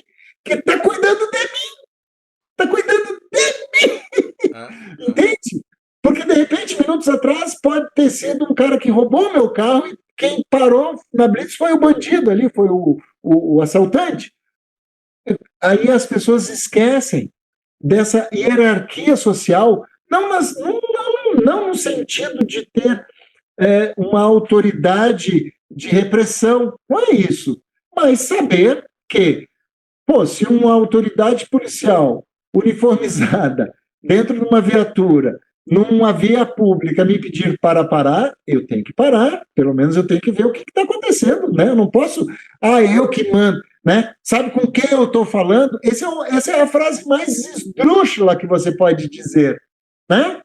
que está cuidando de mim. Está cuidando de mim. Entende? Porque, de repente, minutos atrás, pode ter sido um cara que roubou meu carro e quem parou na blitz foi o bandido ali, foi o assaltante. Aí as pessoas esquecem dessa hierarquia social, não no sentido de ter uma autoridade de repressão, não é isso, mas saber que, se uma autoridade policial uniformizada dentro de uma viatura, numa via pública, me pedir para parar, eu tenho que parar, pelo menos eu tenho que ver o que está acontecendo, né? Eu não posso, eu que mando, né? Sabe com quem eu estou falando? Essa é a frase mais esdrúxula que você pode dizer, né?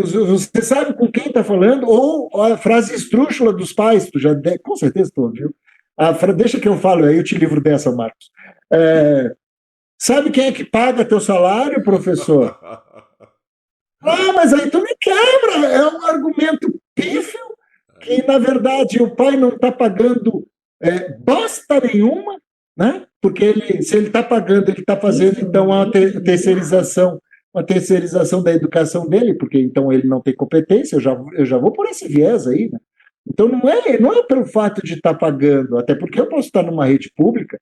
Você sabe com quem está falando? Ou a frase esdrúxula dos pais, com certeza tu ouviu. Deixa que eu falo, aí eu te livro dessa, Marcos. Sabe quem é que paga teu salário, professor? Mas aí tu me quebra. É um argumento pífio que, na verdade, o pai não está pagando bosta nenhuma, né? Porque se ele está pagando, ele está fazendo, então, uma terceirização da educação dele, porque então ele não tem competência. Eu já vou por esse viés aí, né? Então não é pelo fato de estar pagando, até porque eu posso estar numa rede pública.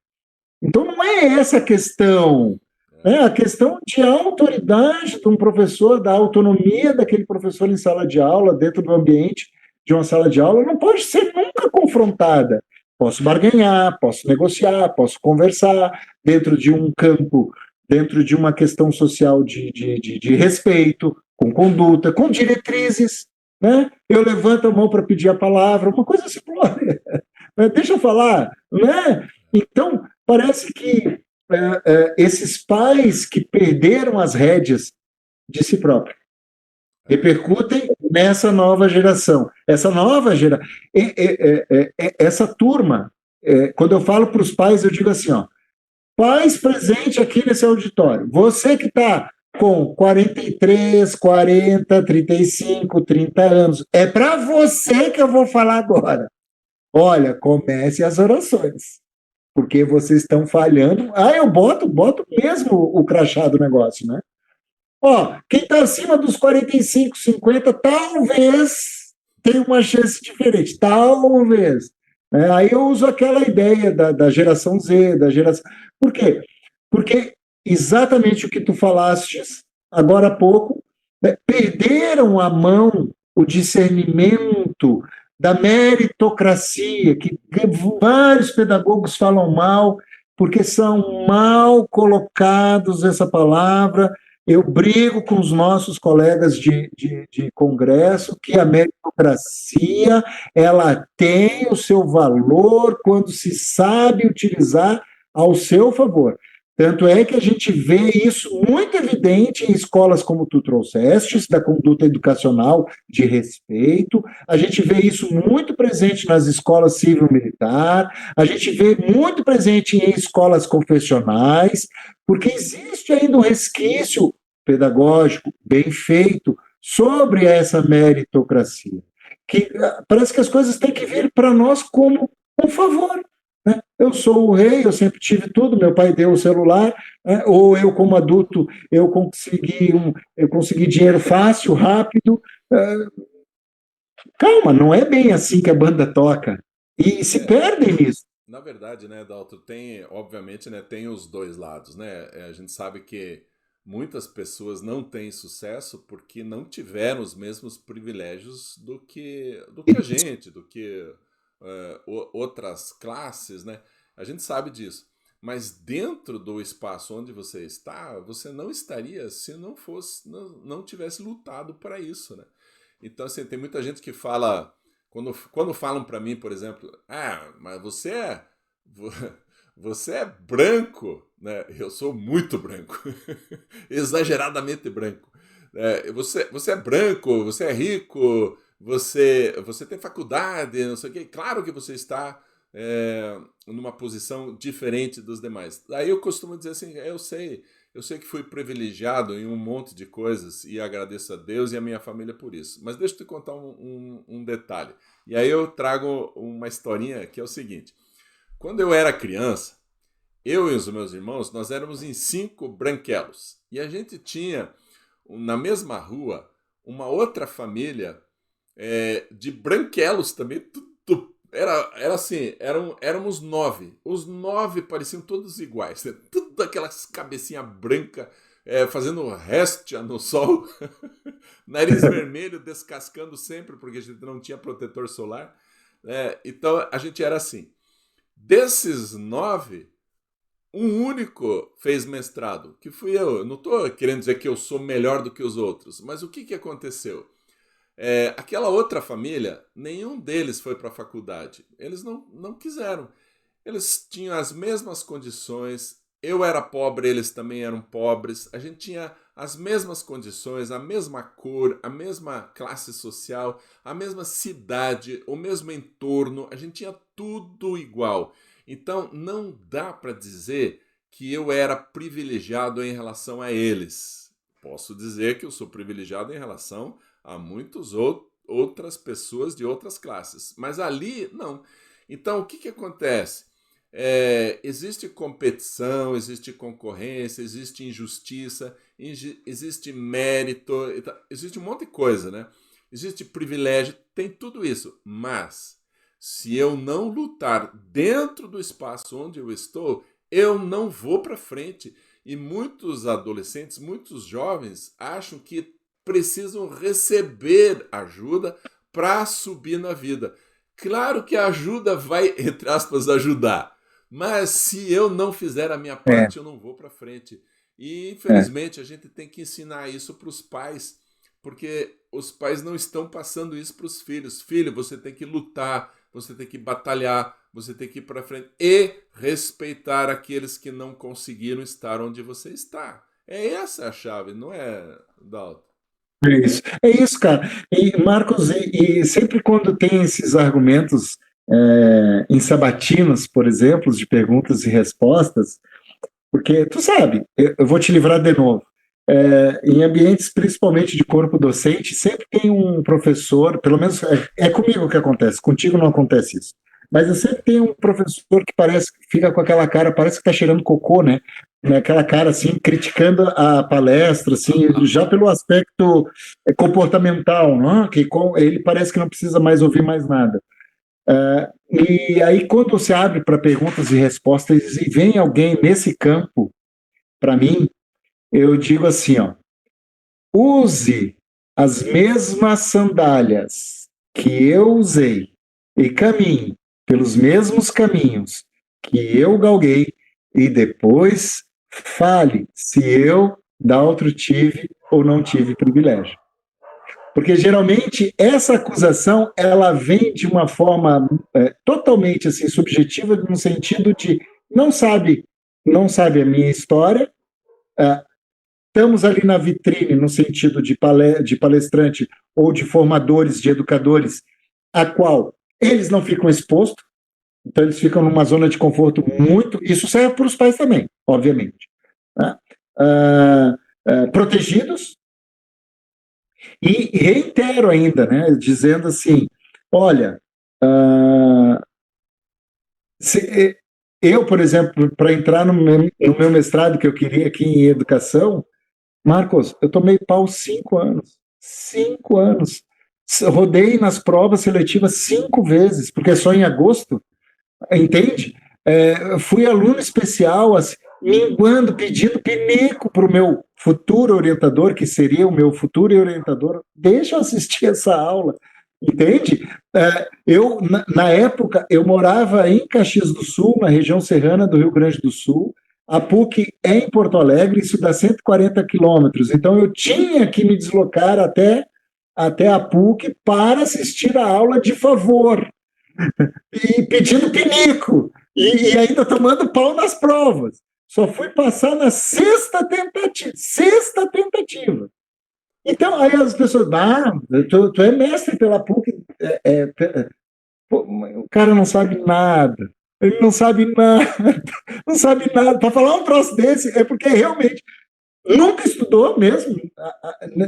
Então não é essa a questão. A questão de autoridade de um professor, da autonomia daquele professor em sala de aula, dentro do ambiente de uma sala de aula, não pode ser nunca confrontada. Posso barganhar, posso negociar, posso conversar dentro de um campo, dentro de uma questão social de respeito, com conduta, com diretrizes. Né? Eu levanto a mão para pedir a palavra, uma coisa simplória. Deixa eu falar. Né? Então, parece que esses pais que perderam as rédeas de si próprios repercutem nessa nova geração. Essa nova geração, essa turma, quando eu falo para os pais, eu digo assim, pais presentes aqui nesse auditório, você que está com 43, 40, 35, 30 anos, é para você que eu vou falar agora. Olha, comece as orações. Porque vocês estão falhando. Eu boto mesmo o crachá do negócio, né? Quem está acima dos 45, 50, talvez tenha uma chance diferente. Talvez. Aí eu uso aquela ideia da geração Z, da geração. Por quê? Porque exatamente o que tu falaste agora há pouco, né, perderam a mão, o discernimento da meritocracia, que vários pedagogos falam mal, porque são mal colocados essa palavra. Eu brigo com os nossos colegas de congresso que a meritocracia ela tem o seu valor quando se sabe utilizar ao seu favor. Tanto é que a gente vê isso muito evidente em escolas como tu trouxeste, da conduta educacional de respeito, a gente vê isso muito presente nas escolas civil-militar, a gente vê muito presente em escolas confessionais, porque existe ainda um resquício pedagógico bem feito sobre essa meritocracia. Que parece que as coisas têm que vir para nós como um favor. Né? Eu sou o rei, eu sempre tive tudo, meu pai deu o celular, né? Ou eu, como adulto, eu consegui dinheiro fácil, rápido. Calma, não é bem assim que a banda toca. E se perdem nisso. Na verdade, né, Dalton, tem, obviamente, né, tem os dois lados, né? A gente sabe que muitas pessoas não têm sucesso porque não tiveram os mesmos privilégios do que a gente, do que outras classes, né? A gente sabe disso. Mas dentro do espaço onde você está, você não estaria se não tivesse lutado para isso, né? Então, assim, tem muita gente que fala, quando falam para mim, por exemplo, mas vo- você é branco, né? Eu sou muito branco, exageradamente branco. Você é branco, você é rico, você tem faculdade, não sei o quê. Claro que você está numa posição diferente dos demais. Aí eu costumo dizer assim, eu sei que fui privilegiado em um monte de coisas e agradeço a Deus e a minha família por isso. Mas deixa eu te contar um detalhe. E aí eu trago uma historinha que é o seguinte. Quando eu era criança, eu e os meus irmãos, nós éramos em 5 branquelos. E a gente tinha, na mesma rua, uma outra família de branquelos também. Era assim, éramos 9. Os 9 pareciam todos iguais. Né? Tudo aquelas cabecinha branca, fazendo réstia no sol. Nariz vermelho, descascando sempre, porque a gente não tinha protetor solar. Então a gente era assim. Desses 9, um único fez mestrado, que fui eu. Não estou querendo dizer que eu sou melhor do que os outros, mas o que aconteceu? Aquela outra família, nenhum deles foi para a faculdade. Eles não quiseram. Eles tinham as mesmas condições. Eu era pobre, eles também eram pobres. A gente tinha as mesmas condições, a mesma cor, a mesma classe social, a mesma cidade, o mesmo entorno. A gente tinha tudo igual. Então não dá para dizer que eu era privilegiado em relação a eles. Posso dizer que eu sou privilegiado em relação a muitas outras pessoas de outras classes. Mas ali, não. Então, o que acontece? Existe competição, existe concorrência, existe injustiça, existe mérito, existe um monte de coisa, né? Existe privilégio, tem tudo isso. Mas, se eu não lutar dentro do espaço onde eu estou, eu não vou para frente. E muitos adolescentes, muitos jovens acham que precisam receber ajuda para subir na vida. Claro que a ajuda vai, entre aspas, ajudar. Mas se eu não fizer a minha É, parte, eu não vou para frente. E, é. infelizmente, a gente tem que ensinar isso para os pais, porque os pais não estão passando isso para os filhos. Filho, você tem que lutar, você tem que batalhar, você tem que ir para frente e respeitar aqueles que não conseguiram estar onde você está. É essa a chave, não é, Dalton? É isso, cara. E, Marcos, e sempre quando tem esses argumentos em sabatinas, por exemplo, de perguntas e respostas, porque, tu sabe, eu vou te livrar de novo. Em ambientes, principalmente de corpo docente, sempre tem um professor, pelo menos é comigo que acontece, contigo não acontece isso. Mas eu sempre tenho um professor que parece que fica com aquela cara, parece que está cheirando cocô, né? Aquela cara assim, criticando a palestra, assim, já pelo aspecto comportamental, não? Ele parece que não precisa mais ouvir mais nada. E aí, quando você abre para perguntas e respostas e vem alguém nesse campo, para mim, eu digo assim, ó, use as mesmas sandálias que eu usei e caminhe pelos mesmos caminhos que eu galguei e depois fale se eu, Daltro, tive ou não tive privilégio. Porque geralmente essa acusação ela vem de uma forma totalmente assim subjetiva, no sentido de não sabe não sabe a minha história. Estamos ali na vitrine, no sentido de palestrante ou de formadores, de educadores, a qual eles não ficam expostos, então eles ficam numa zona de conforto muito. Isso serve para os pais também, obviamente. Né? Protegidos, e reitero ainda, né, dizendo assim: olha, eu, por exemplo, para entrar no meu mestrado que eu queria aqui em educação, Marcos, eu tomei pau 5 anos. 5 anos. Rodei nas provas seletivas 5 vezes, porque é só em agosto, entende? Fui aluno especial, assim, minguando, pedindo pinico para o meu futuro orientador, que seria o meu futuro orientador, deixa eu assistir essa aula, entende? Eu, na época, eu morava em Caxias do Sul, na região serrana do Rio Grande do Sul. A PUC é em Porto Alegre, isso dá 140 quilômetros, então eu tinha que me deslocar até a PUC para assistir a aula de favor, e pedindo pinico, e ainda tomando pau nas provas. Só fui passar na sexta tentativa. Então, aí as pessoas, tu é mestre pela PUC, o cara não sabe nada, ele não sabe nada, não sabe nada. Para falar um troço desse, é porque realmente nunca estudou mesmo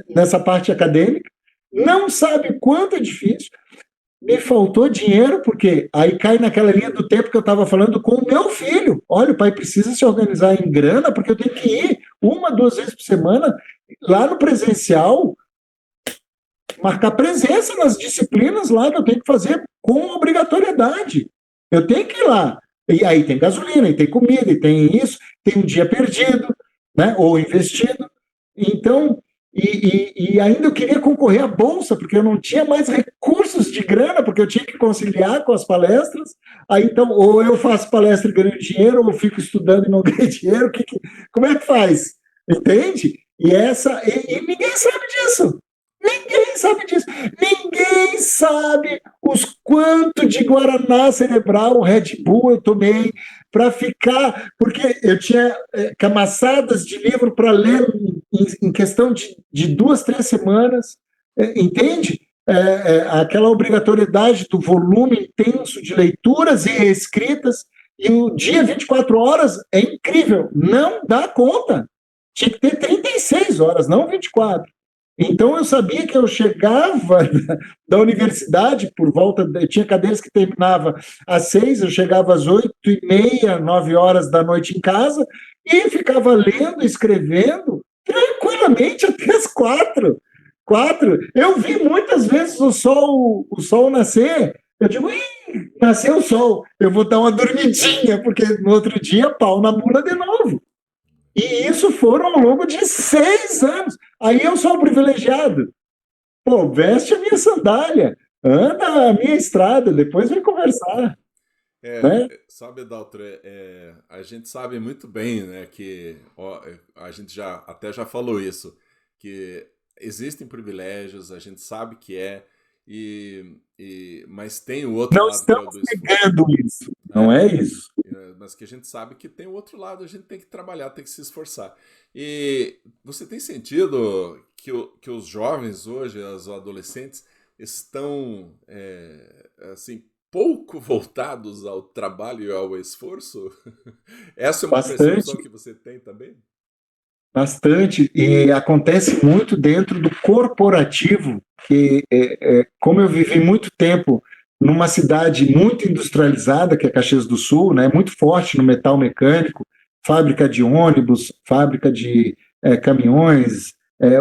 nessa parte acadêmica, não sabe quanto é difícil. Me faltou dinheiro, porque aí cai naquela linha do tempo que eu estava falando com o meu filho. Olha, o pai precisa se organizar em grana, porque eu tenho que ir 1, 2 vezes por semana lá no presencial, marcar presença nas disciplinas lá que eu tenho que fazer com obrigatoriedade. Eu tenho que ir lá. E aí tem gasolina, e tem comida, e tem isso, tem um dia perdido, né, ou investido. Então, e ainda eu queria concorrer à bolsa, porque eu não tinha mais recursos de grana, porque eu tinha que conciliar com as palestras. Aí então, ou eu faço palestra e ganho dinheiro, ou eu fico estudando e não ganho dinheiro. Como é que faz? Entende? E ninguém sabe disso. Ninguém sabe disso. Ninguém sabe os quanto de Guaraná cerebral, Red Bull eu tomei para ficar, porque eu tinha camassadas de livro para ler em questão de 2, 3 semanas, entende? Aquela obrigatoriedade do volume intenso de leituras e escritas, e o dia 24 horas é incrível, não dá conta. Tinha que ter 36 horas, não 24. Então, eu sabia que eu chegava da universidade por volta, tinha cadeiras que terminava às 6, eu chegava às 8h30, 9 horas da noite em casa, e ficava lendo, escrevendo, tranquilamente até as 4. Eu vi muitas vezes o sol nascer, eu digo, nasceu o sol, eu vou dar uma dormidinha, porque no outro dia, pau na mula de novo. E isso foram ao longo de 6 anos. Aí eu sou um privilegiado. Pô, veste a minha sandália, anda a minha estrada, depois vem conversar. Né? Sabe, Daltro, a gente sabe muito bem, né, que a gente até já falou isso, que existem privilégios, a gente sabe que mas tem o outro não lado que é o do esforço. Não estamos negando isso, não é isso. Mas que a gente sabe que tem o outro lado, a gente tem que trabalhar, tem que se esforçar. E você tem sentido que os jovens hoje, os adolescentes, estão assim, pouco voltados ao trabalho e ao esforço? Essa é uma percepção que você tem também? Bastante, e acontece muito dentro do corporativo, que como eu vivi muito tempo numa cidade muito industrializada, que é Caxias do Sul, né, muito forte no metal mecânico, fábrica de ônibus, fábrica de caminhões,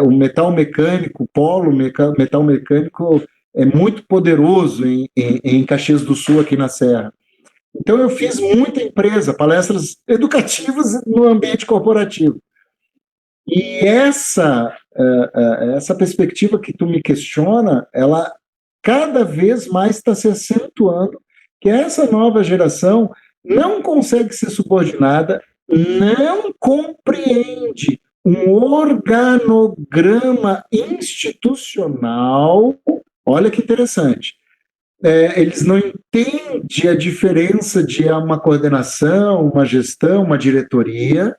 o metal mecânico, polo metal mecânico é muito poderoso em Caxias do Sul, aqui na Serra. Então eu fiz muita empresa, palestras educativas no ambiente corporativo. E essa perspectiva que tu me questiona, ela cada vez mais está se acentuando, que essa nova geração não consegue ser subordinada, não compreende um organograma institucional. Olha que interessante. eles não entendem a diferença de uma coordenação, uma gestão, uma diretoria,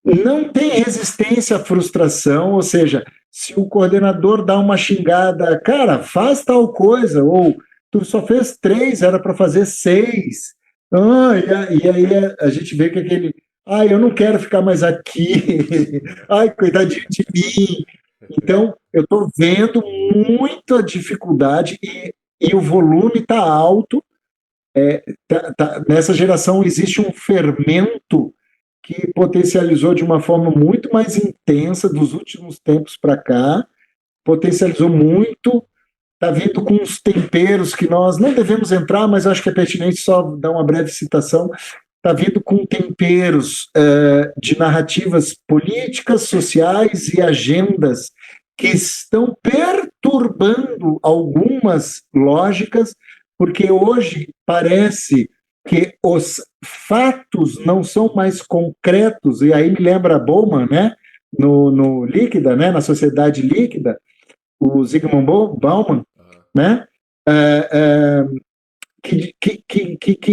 não tem resistência à frustração, ou seja, se o coordenador dá uma xingada, cara, faz tal coisa, ou tu só fez 3, era para fazer 6. E aí a gente vê que aquele, eu não quero ficar mais aqui, ai, coitadinho de mim. Então, eu estou vendo muita dificuldade e o volume está alto. Nessa geração existe um fermento que potencializou de uma forma muito mais intensa dos últimos tempos para cá, potencializou muito, está vindo com uns temperos que nós não devemos entrar, mas acho que é pertinente só dar uma breve citação, está vindo com temperos de narrativas políticas, sociais e agendas que estão perturbando algumas lógicas, porque hoje parece que os fatos não são mais concretos, e aí me lembra Bauman, né, no Líquida, né, na Sociedade Líquida, o Zygmunt Bauman, né, que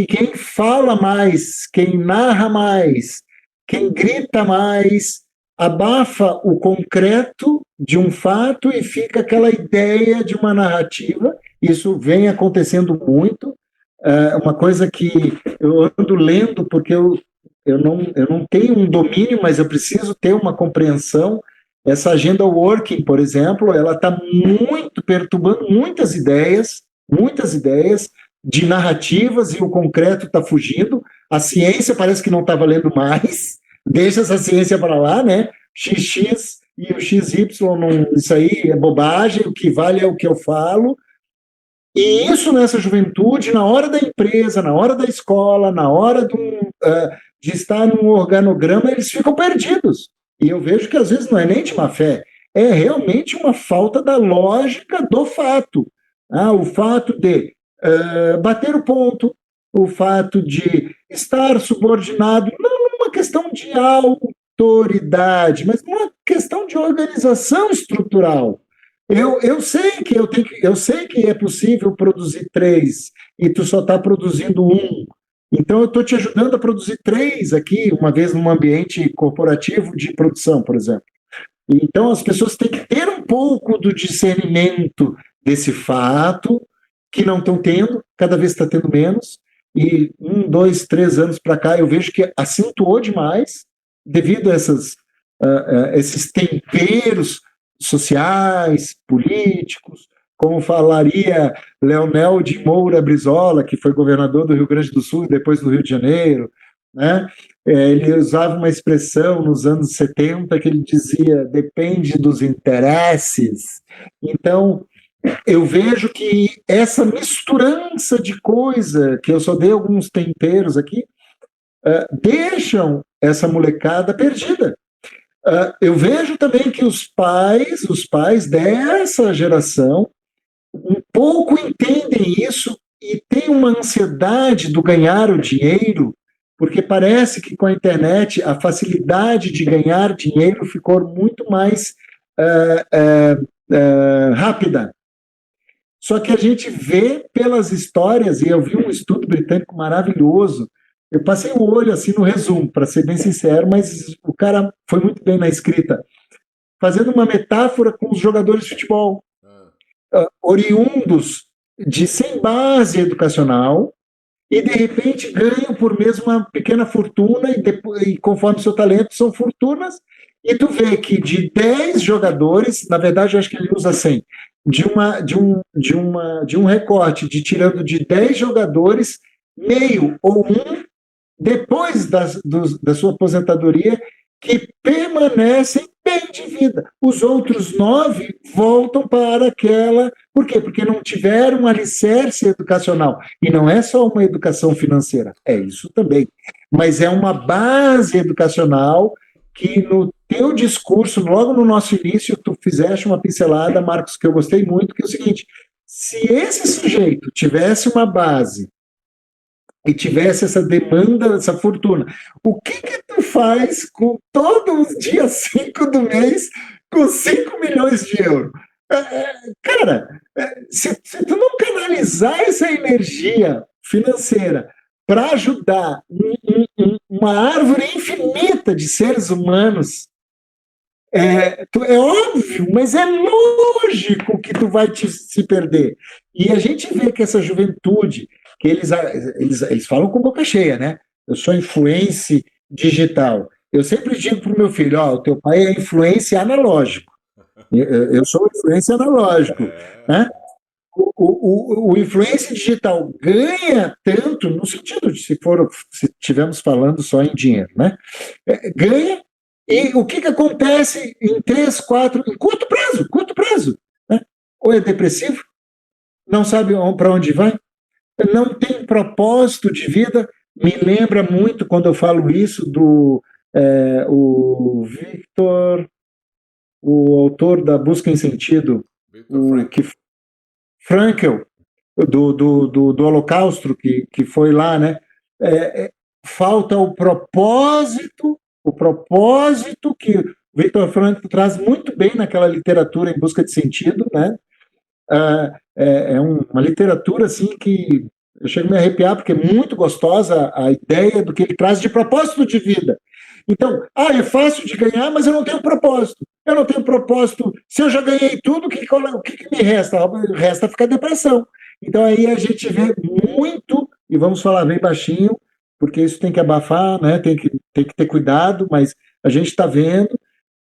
quem fala mais, quem narra mais, quem grita mais, abafa o concreto de um fato e fica aquela ideia de uma narrativa. Isso vem acontecendo muito. Uma coisa que eu ando lendo porque eu não tenho um domínio, mas eu preciso ter uma compreensão. Essa agenda working, por exemplo, ela está muito perturbando muitas ideias de narrativas, e o concreto está fugindo. A ciência parece que não está valendo mais. Deixa essa ciência para lá, né? XX e o XY, isso aí é bobagem, o que vale é o que eu falo. E isso nessa juventude, na hora da empresa, na hora da escola, na hora de estar num organograma, eles ficam perdidos. E eu vejo que às vezes não é nem de má fé, é realmente uma falta da lógica do fato. O fato de bater o ponto, o fato de estar subordinado, não uma questão de autoridade, mas uma questão de organização estrutural. Eu sei que eu sei que é possível produzir 3 e tu só está produzindo 1. Então eu estou te ajudando a produzir 3 aqui, uma vez num ambiente corporativo de produção, por exemplo. Então as pessoas têm que ter um pouco do discernimento desse fato, que não estão tendo, cada vez está tendo menos, e 1, 2, 3 anos para cá eu vejo que acentuou demais, devido a esses temperos sociais, políticos, como falaria Leonel de Moura Brizola, que foi governador do Rio Grande do Sul e depois do Rio de Janeiro, né? Ele usava uma expressão nos anos 70 que ele dizia: depende dos interesses. Então, eu vejo que essa misturança de coisa, que eu só dei alguns temperos aqui, deixam essa molecada perdida. Eu vejo também que os pais dessa geração um pouco entendem isso e têm uma ansiedade do ganhar o dinheiro, porque parece que com a internet a facilidade de ganhar dinheiro ficou muito mais rápida. Só que a gente vê pelas histórias, e eu vi um estudo britânico maravilhoso. Eu passei o olho assim no resumo, para ser bem sincero, mas o cara foi muito bem na escrita, fazendo uma metáfora com os jogadores de futebol, oriundos de sem base educacional, e de repente ganham por mês uma pequena fortuna, e conforme seu talento são fortunas, e tu vê que de 10 jogadores, na verdade eu acho que ele usa 100, de um recorte, tirando de 10 jogadores, meio ou um, depois da sua aposentadoria, que permanecem bem de vida. Os outros 9 voltam para aquela... Por quê? Porque não tiveram um alicerce educacional. E não é só uma educação financeira, é isso também. Mas é uma base educacional que no teu discurso, logo no nosso início, tu fizeste uma pincelada, Marcos, que eu gostei muito, que é o seguinte: se esse sujeito tivesse uma base e tivesse essa demanda, essa fortuna, o que tu faz com todos os dias 5 do mês com 5 milhões de euros? Cara, se tu não canalizar essa energia financeira para ajudar uma árvore infinita de seres humanos, é óbvio, mas é lógico que tu vai se perder. E a gente vê que essa juventude, que eles falam com boca cheia, né? Eu sou influência digital. Eu sempre digo para o meu filho, ó, o teu pai é influência analógico. Eu sou influência analógico, né? O influência digital ganha tanto, no sentido de se estivermos falando só em dinheiro, né? Ganha, e o que acontece em 3, 4, em curto prazo, né? Ou é depressivo, não sabe para onde vai, não tem propósito de vida. Me lembra muito, quando eu falo isso, o Victor, o autor da Busca em Sentido, Frankl, do Holocausto, que foi lá, né? Falta o propósito que Viktor Frankl traz muito bem naquela literatura Em Busca de Sentido, né? Uma literatura assim que eu chego a me arrepiar, porque é muito gostosa a ideia do que ele traz de propósito de vida. Então, é fácil de ganhar, mas eu não tenho propósito. Eu não tenho propósito. Se eu já ganhei tudo, o que me resta? Resta ficar depressão. Então, aí a gente vê muito, e vamos falar bem baixinho, porque isso tem que abafar, né? Tem que ter cuidado, mas a gente está vendo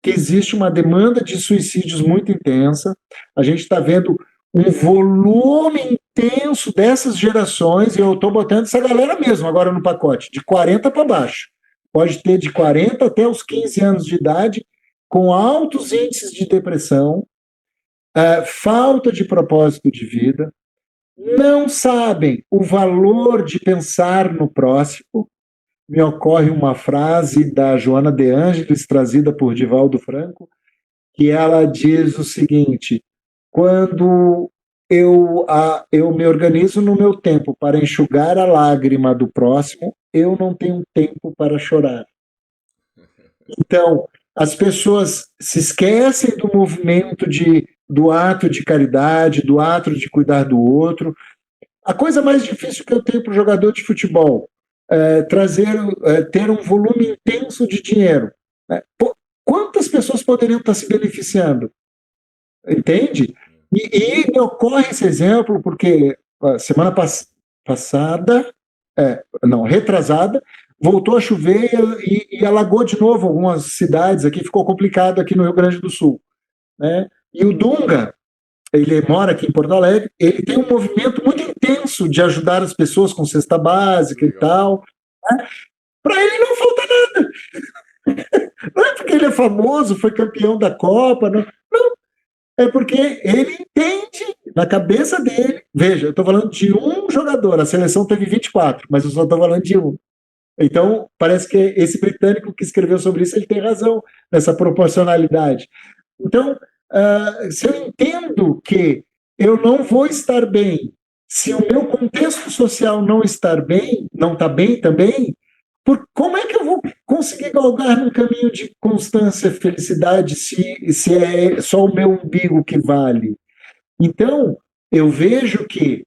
que existe uma demanda de suicídios muito intensa. A gente está vendo um volume intenso dessas gerações, e eu estou botando essa galera mesmo agora no pacote, de 40 para baixo. Pode ter de 40 até os 15 anos de idade, com altos índices de depressão, falta de propósito de vida, não sabem o valor de pensar no próximo. Me ocorre uma frase da Joana de Ângeles, trazida por Divaldo Franco, que ela diz o seguinte: quando eu me organizo no meu tempo para enxugar a lágrima do próximo, eu não tenho tempo para chorar. Então, as pessoas se esquecem do movimento do ato de caridade, do ato de cuidar do outro. A coisa mais difícil que eu tenho para o jogador de futebol é ter um volume intenso de dinheiro. Quantas pessoas poderiam estar se beneficiando? Entende? E me ocorre esse exemplo porque semana passada, retrasada, voltou a chover e alagou de novo algumas cidades aqui, ficou complicado aqui no Rio Grande do Sul, né? E o Dunga, ele mora aqui em Porto Alegre, ele tem um movimento muito intenso de ajudar as pessoas com cesta básica e tal, né? Para ele não falta nada. Não é porque ele é famoso, foi campeão da Copa, não. É porque ele entende, na cabeça dele. Veja, eu estou falando de um jogador, a seleção teve 24, mas eu só estou falando de um. Então, parece que esse britânico que escreveu sobre isso, ele tem razão nessa proporcionalidade. Então, se eu entendo que eu não vou estar bem, se o meu contexto social não está bem também, como é que eu vou conseguir galgar num caminho de constância, felicidade, se é só o meu umbigo que vale? Então, eu vejo que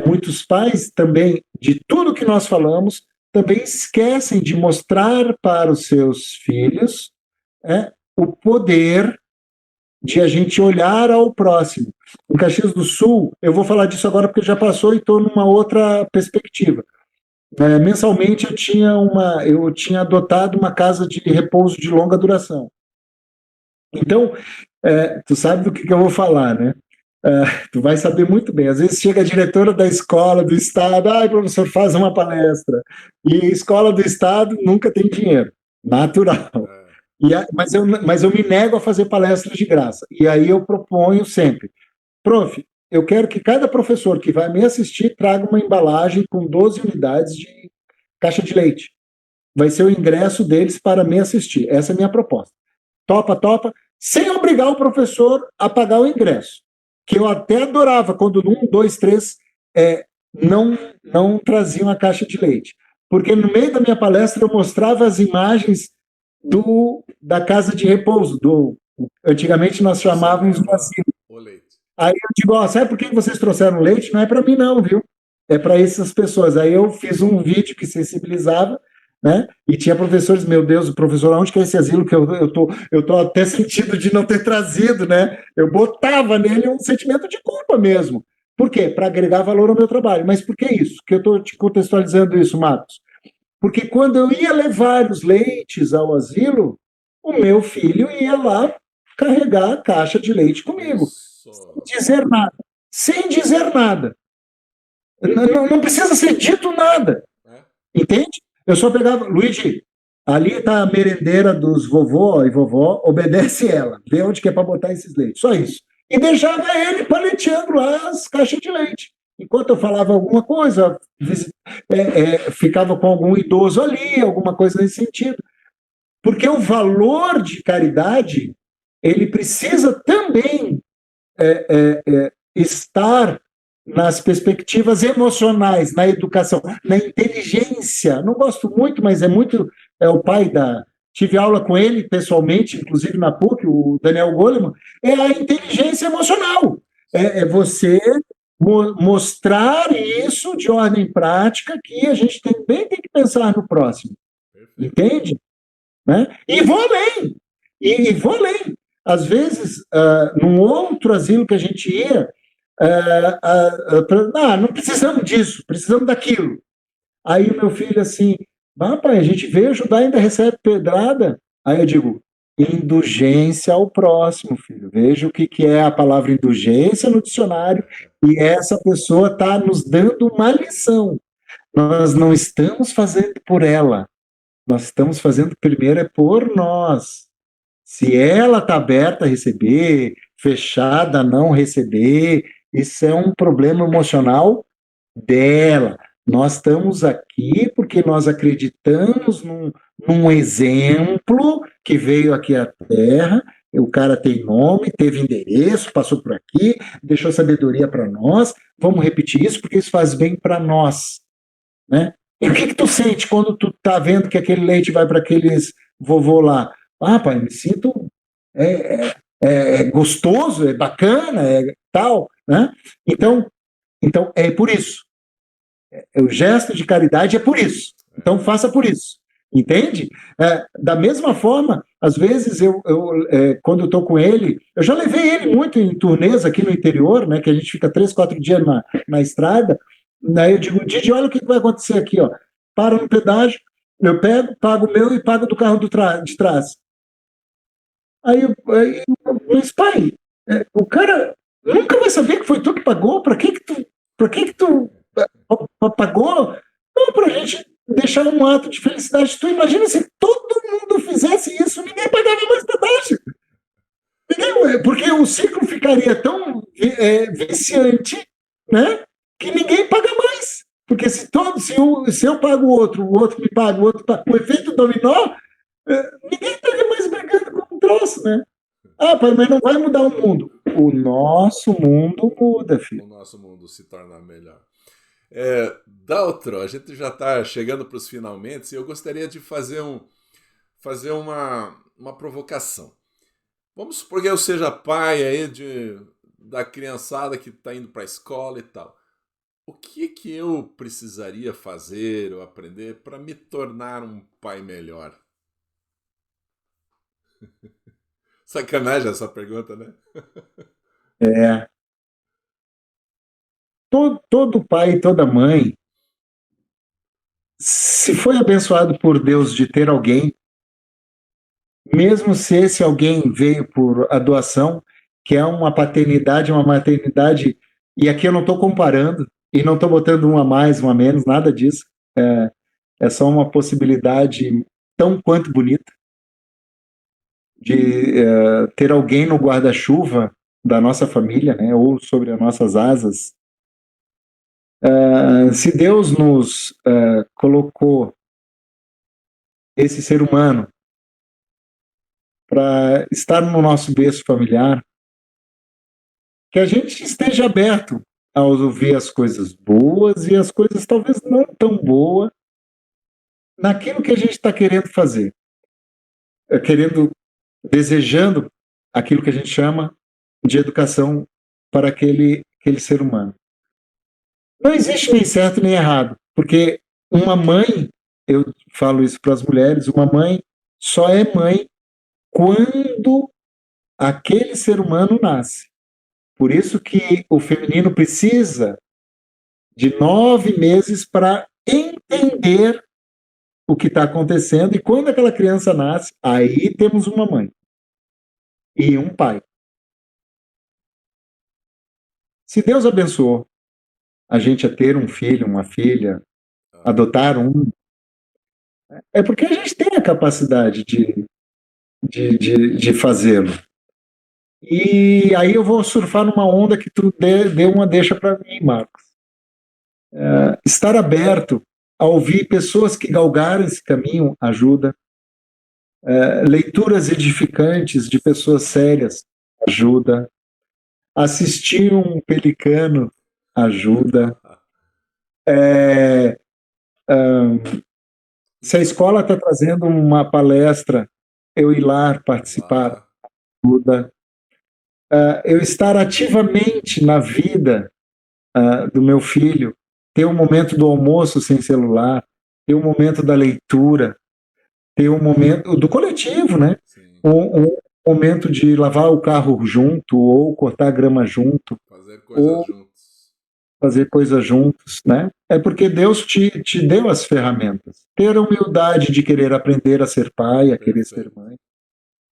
muitos pais também, de tudo que nós falamos, também esquecem de mostrar para os seus filhos o poder de a gente olhar ao próximo. Em Caxias do Sul, eu vou falar disso agora porque já passou e estou numa outra perspectiva. Mensalmente eu tinha adotado uma casa de repouso de longa duração. Então, tu sabe do que eu vou falar, né? Tu vai saber muito bem. Às vezes chega a diretora da escola, do estado, professor, faz uma palestra. E a escola do estado nunca tem dinheiro, natural. Mas eu me nego a fazer palestras de graça. E aí eu proponho sempre, prof, eu quero que cada professor que vai me assistir traga uma embalagem com 12 unidades de caixa de leite. Vai ser o ingresso deles para me assistir. Essa é a minha proposta. Topa, sem obrigar o professor a pagar o ingresso. Que eu até adorava quando 1, 2, 3 não traziam a caixa de leite. Porque no meio da minha palestra eu mostrava as imagens da casa de repouso. Antigamente nós chamávamos o asilo. o leite. Aí eu digo, ó, sabe por que vocês trouxeram leite? Não é para mim não, viu? É para essas pessoas. Aí eu fiz um vídeo que sensibilizava, né? E tinha professores, meu Deus, o professor, onde que é esse asilo que eu tô até sentindo de não ter trazido, né? Eu botava nele um sentimento de culpa mesmo. Por quê? Para agregar valor ao meu trabalho. Mas por que isso? Que eu estou te contextualizando isso, Marcos? Porque quando eu ia levar os leites ao asilo, o meu filho ia lá carregar a caixa de leite comigo, sem Isso. dizer nada. Sem dizer nada. Não precisa ser dito nada. É? Entende? Eu só pegava, Luigi, ali está a merendeira dos vovô e vovó, obedece ela, vê onde que é para botar esses leites. Só isso. E deixava ele paleteando lá as caixas de leite. Enquanto eu falava alguma coisa, ficava com algum idoso ali, alguma coisa nesse sentido. Porque o valor de caridade, ele precisa também estar nas perspectivas emocionais, na educação, na inteligência. Não gosto muito, mas é muito. É o pai da. Tive aula com ele pessoalmente, inclusive na PUC, o Daniel Goleman. É a inteligência emocional. É você mostrar isso de ordem prática, que a gente também tem que pensar no próximo. Perfeito. Entende? Né? E vou além. E vou além. Às vezes, num outro asilo que a gente ia, não precisamos disso, precisamos daquilo. Aí o meu filho assim, pai, a gente veio ajudar e ainda recebe pedrada. Aí eu digo, indulgência ao próximo, filho. Veja o que é a palavra indulgência no dicionário, e essa pessoa está nos dando uma lição. Nós não estamos fazendo por ela, nós estamos fazendo primeiro é por nós. Se ela está aberta a receber, fechada a não receber, isso é um problema emocional dela. Nós estamos aqui porque nós acreditamos num exemplo que veio aqui à Terra. O cara tem nome, teve endereço, passou por aqui, deixou sabedoria para nós. Vamos repetir isso porque isso faz bem para nós, né? E o que tu sente quando tu tá vendo que aquele leite vai para aqueles vovô lá? Pai, me sinto é, gostoso, é bacana, é tal, né? Então é por isso. O gesto de caridade é por isso. Então faça por isso. Entende? Da mesma forma, às vezes quando eu estou com ele, eu já levei ele muito em turnês aqui no interior, né? Que a gente fica 3, 4 dias na estrada. Daí eu digo, Didi, olha o que vai acontecer aqui, ó. Para no pedágio, eu pego, pago o meu e pago do carro de trás. Aí mas pai, o cara nunca vai saber que foi tu que pagou, para que tu pagou? Não, pra gente deixar um ato de felicidade. Tu imagina se todo mundo fizesse isso, ninguém pagava mais pedágio. Porque o ciclo ficaria tão viciante, né? Que ninguém paga mais. Porque se eu pago o outro me paga, o outro paga, o efeito dominó, ninguém estaria mais brigando com o troço, né? Pai, mas não vai mudar o mundo. O nosso mundo muda, filho. O nosso mundo se torna melhor. Daltro, a gente já está chegando para os finalmente e eu gostaria de fazer uma provocação. Vamos supor que eu seja pai aí da criançada que está indo para a escola e tal. O que eu precisaria fazer ou aprender para me tornar um pai melhor? Sacanagem essa pergunta, né? Todo pai e toda mãe, se foi abençoado por Deus de ter alguém, mesmo se esse alguém veio por a doação, que é uma paternidade, uma maternidade, e aqui eu não estou comparando, e não estou botando um a mais, um a menos, nada disso. É só uma possibilidade tão quanto bonita de ter alguém no guarda-chuva da nossa família, né, ou sobre as nossas asas. Se Deus nos colocou esse ser humano para estar no nosso berço familiar, que a gente esteja aberto a ouvir as coisas boas e as coisas talvez não tão boas naquilo que a gente está querendo fazer, desejando aquilo que a gente chama de educação para aquele ser humano. Não existe nem certo nem errado, porque uma mãe, eu falo isso para as mulheres, uma mãe só é mãe quando aquele ser humano nasce. Por isso que o feminino precisa de 9 meses para entender o que está acontecendo, e quando aquela criança nasce, aí temos uma mãe e um pai. Se Deus abençoou a gente a ter um filho, uma filha, adotar um, é porque a gente tem a capacidade de fazê-lo. E aí eu vou surfar numa onda que tu deu uma deixa para mim, Marcos. Estar aberto a ouvir pessoas que galgaram esse caminho ajuda. Leituras edificantes de pessoas sérias ajuda. Assistir um pelicano ajuda. Se a escola está trazendo uma palestra, eu ir lá participar ajuda. Eu estar ativamente na vida do meu filho, ter um momento do almoço sem celular, ter um momento da leitura, ter um momento do coletivo, né? Um momento de lavar o carro junto, ou cortar grama junto, fazer coisas juntos. Fazer coisas juntos, né? É porque Deus te deu as ferramentas. Ter a humildade de querer aprender a ser pai, a querer ser mãe,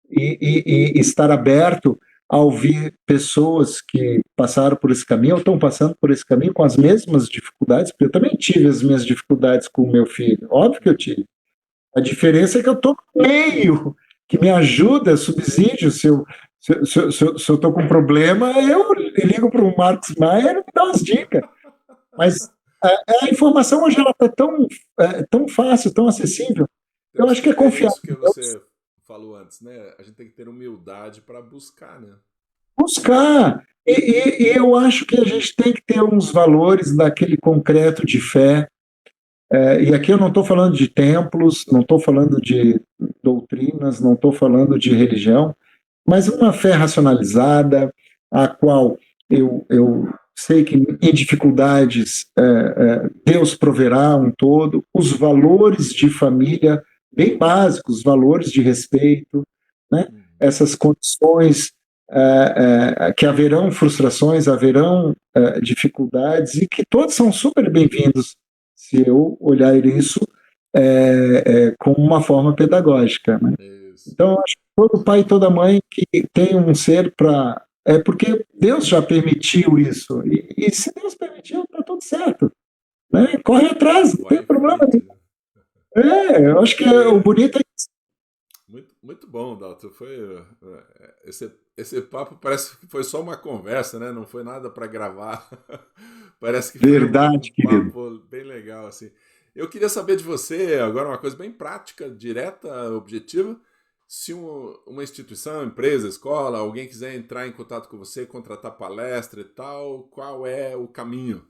e estar aberto a ouvir pessoas que passaram por esse caminho, ou estão passando por esse caminho com as mesmas dificuldades, porque eu também tive as minhas dificuldades com o meu filho, óbvio que eu tive. A diferença é que eu estou no meio, que me ajuda, subsídio. Se eu estou com um problema, eu ligo para o Marcos Maia e me dá umas dicas. Mas a informação hoje está tão fácil, tão acessível. Eu acho que é confiável. Isso que você falou antes, né? A gente tem que ter humildade para buscar, né? Buscar. E eu acho que a gente tem que ter uns valores daquele concreto de fé. E aqui eu não estou falando de templos, não estou falando de doutrinas, não estou falando de religião, mas uma fé racionalizada, a qual eu sei que em dificuldades Deus proverá um todo, os valores de família bem básicos, valores de respeito, né? Essas condições que haverão frustrações, haverão dificuldades, e que todos são super bem-vindos se eu olhar isso como uma forma pedagógica, né? Então, eu acho que todo pai e toda mãe que tem um ser para... É porque Deus já permitiu isso. E se Deus permitiu, está tudo certo. Né? Corre atrás, não tem problema nenhum. Eu acho que o bonito é isso. Muito bom, Dalton. Esse papo parece que foi só uma conversa, né? Não foi nada para gravar. Parece que foi Verdade, um papo bem legal, assim. Eu queria saber de você, agora uma coisa bem prática, direta, objetiva. Se uma instituição, empresa, escola, alguém quiser entrar em contato com você, contratar palestra e tal, qual é o caminho?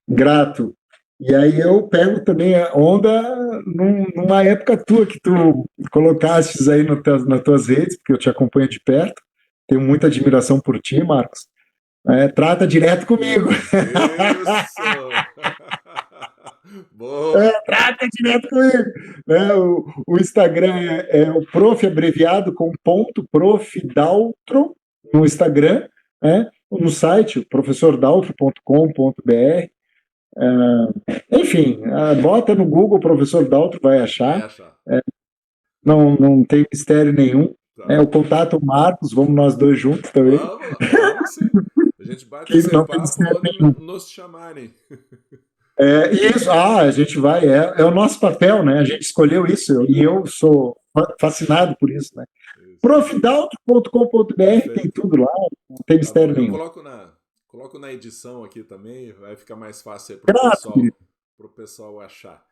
Grato. E aí eu pego também a onda numa época tua que tu colocastes aí nas tuas redes, porque eu te acompanho de perto. Tenho muita admiração por ti, Marcos. Trata direto comigo. Isso! Boa. Trata direto comigo. O Instagram é o prof abreviado com ponto, prof Daltro, no Instagram, no site, professordaltro.com.br. Enfim, bota no Google Professor Daltro, vai achar. Não tem mistério nenhum. O contato Marcos, vamos nós dois juntos também. Vamos sim. A gente bate esse papo quando nos chamarem. Isso, a gente vai, é o nosso papel, né? A gente escolheu isso, e eu sou fascinado por isso, né? profdaltro.com.br, tem tudo lá, não tem mistério nenhum. Eu coloco na edição aqui também, vai ficar mais fácil aí para o pessoal achar.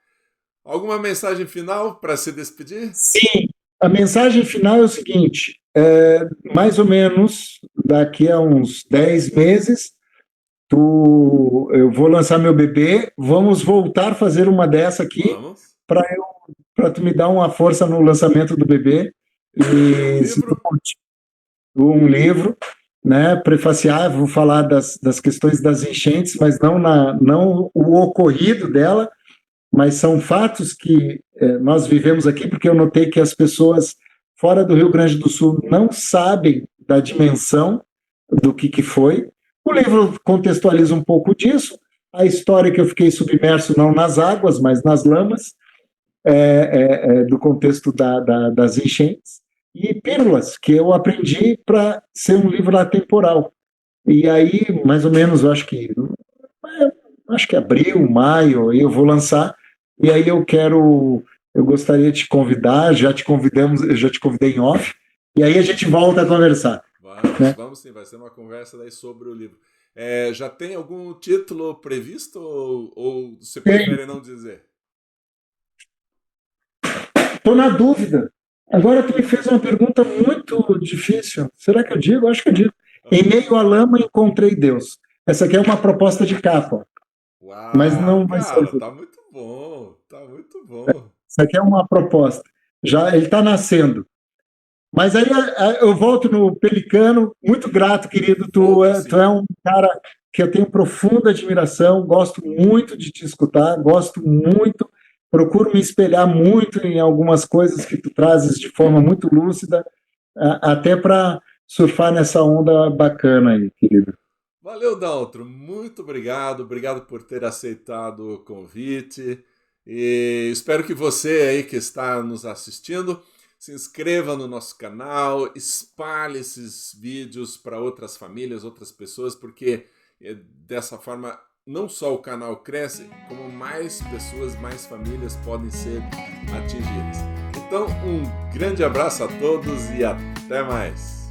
Alguma mensagem final para se despedir? Sim, a mensagem final é o seguinte, mais ou menos daqui a uns 10 meses, eu vou lançar meu bebê, vamos voltar a fazer uma dessa aqui, para tu me dar uma força no lançamento do bebê. E um livro. né, prefaciar, vou falar das questões das enchentes, mas não o ocorrido dela, mas são fatos que nós vivemos aqui, porque eu notei que as pessoas fora do Rio Grande do Sul não sabem da dimensão do que foi. O livro contextualiza um pouco disso, a história que eu fiquei submerso não nas águas, mas nas lamas, do contexto das enchentes, e Pílulas, que eu aprendi para ser um livro atemporal. E aí, mais ou menos, eu acho que abril, maio, eu vou lançar, e aí eu gostaria de te convidar, já te convidamos, eu já te convidei em off, e aí a gente volta a conversar. Vamos sim, vai ser uma conversa daí sobre o livro. Já tem algum título previsto ou você prefere não dizer? Estou na dúvida. Agora tu me fez uma pergunta muito difícil. Será que eu digo? Acho que eu digo. Em meio à lama encontrei Deus. Essa aqui é uma proposta de capa. Uau, Mas não vai cara, ser. tá muito bom, tá muito bom. Isso aqui é uma proposta. Já ele está nascendo. Mas aí eu volto no Pelicano, muito grato, querido. Tu é um cara que eu tenho profunda admiração, gosto muito de te escutar, gosto muito, procuro me espelhar muito em algumas coisas que tu trazes de forma muito lúcida, até para surfar nessa onda bacana aí, querido. Valeu, Daltro, muito obrigado, obrigado por ter aceitado o convite e espero que você aí que está nos assistindo se inscreva no nosso canal, espalhe esses vídeos para outras famílias, outras pessoas, porque dessa forma não só o canal cresce, como mais pessoas, mais famílias podem ser atingidas. Então, um grande abraço a todos e até mais!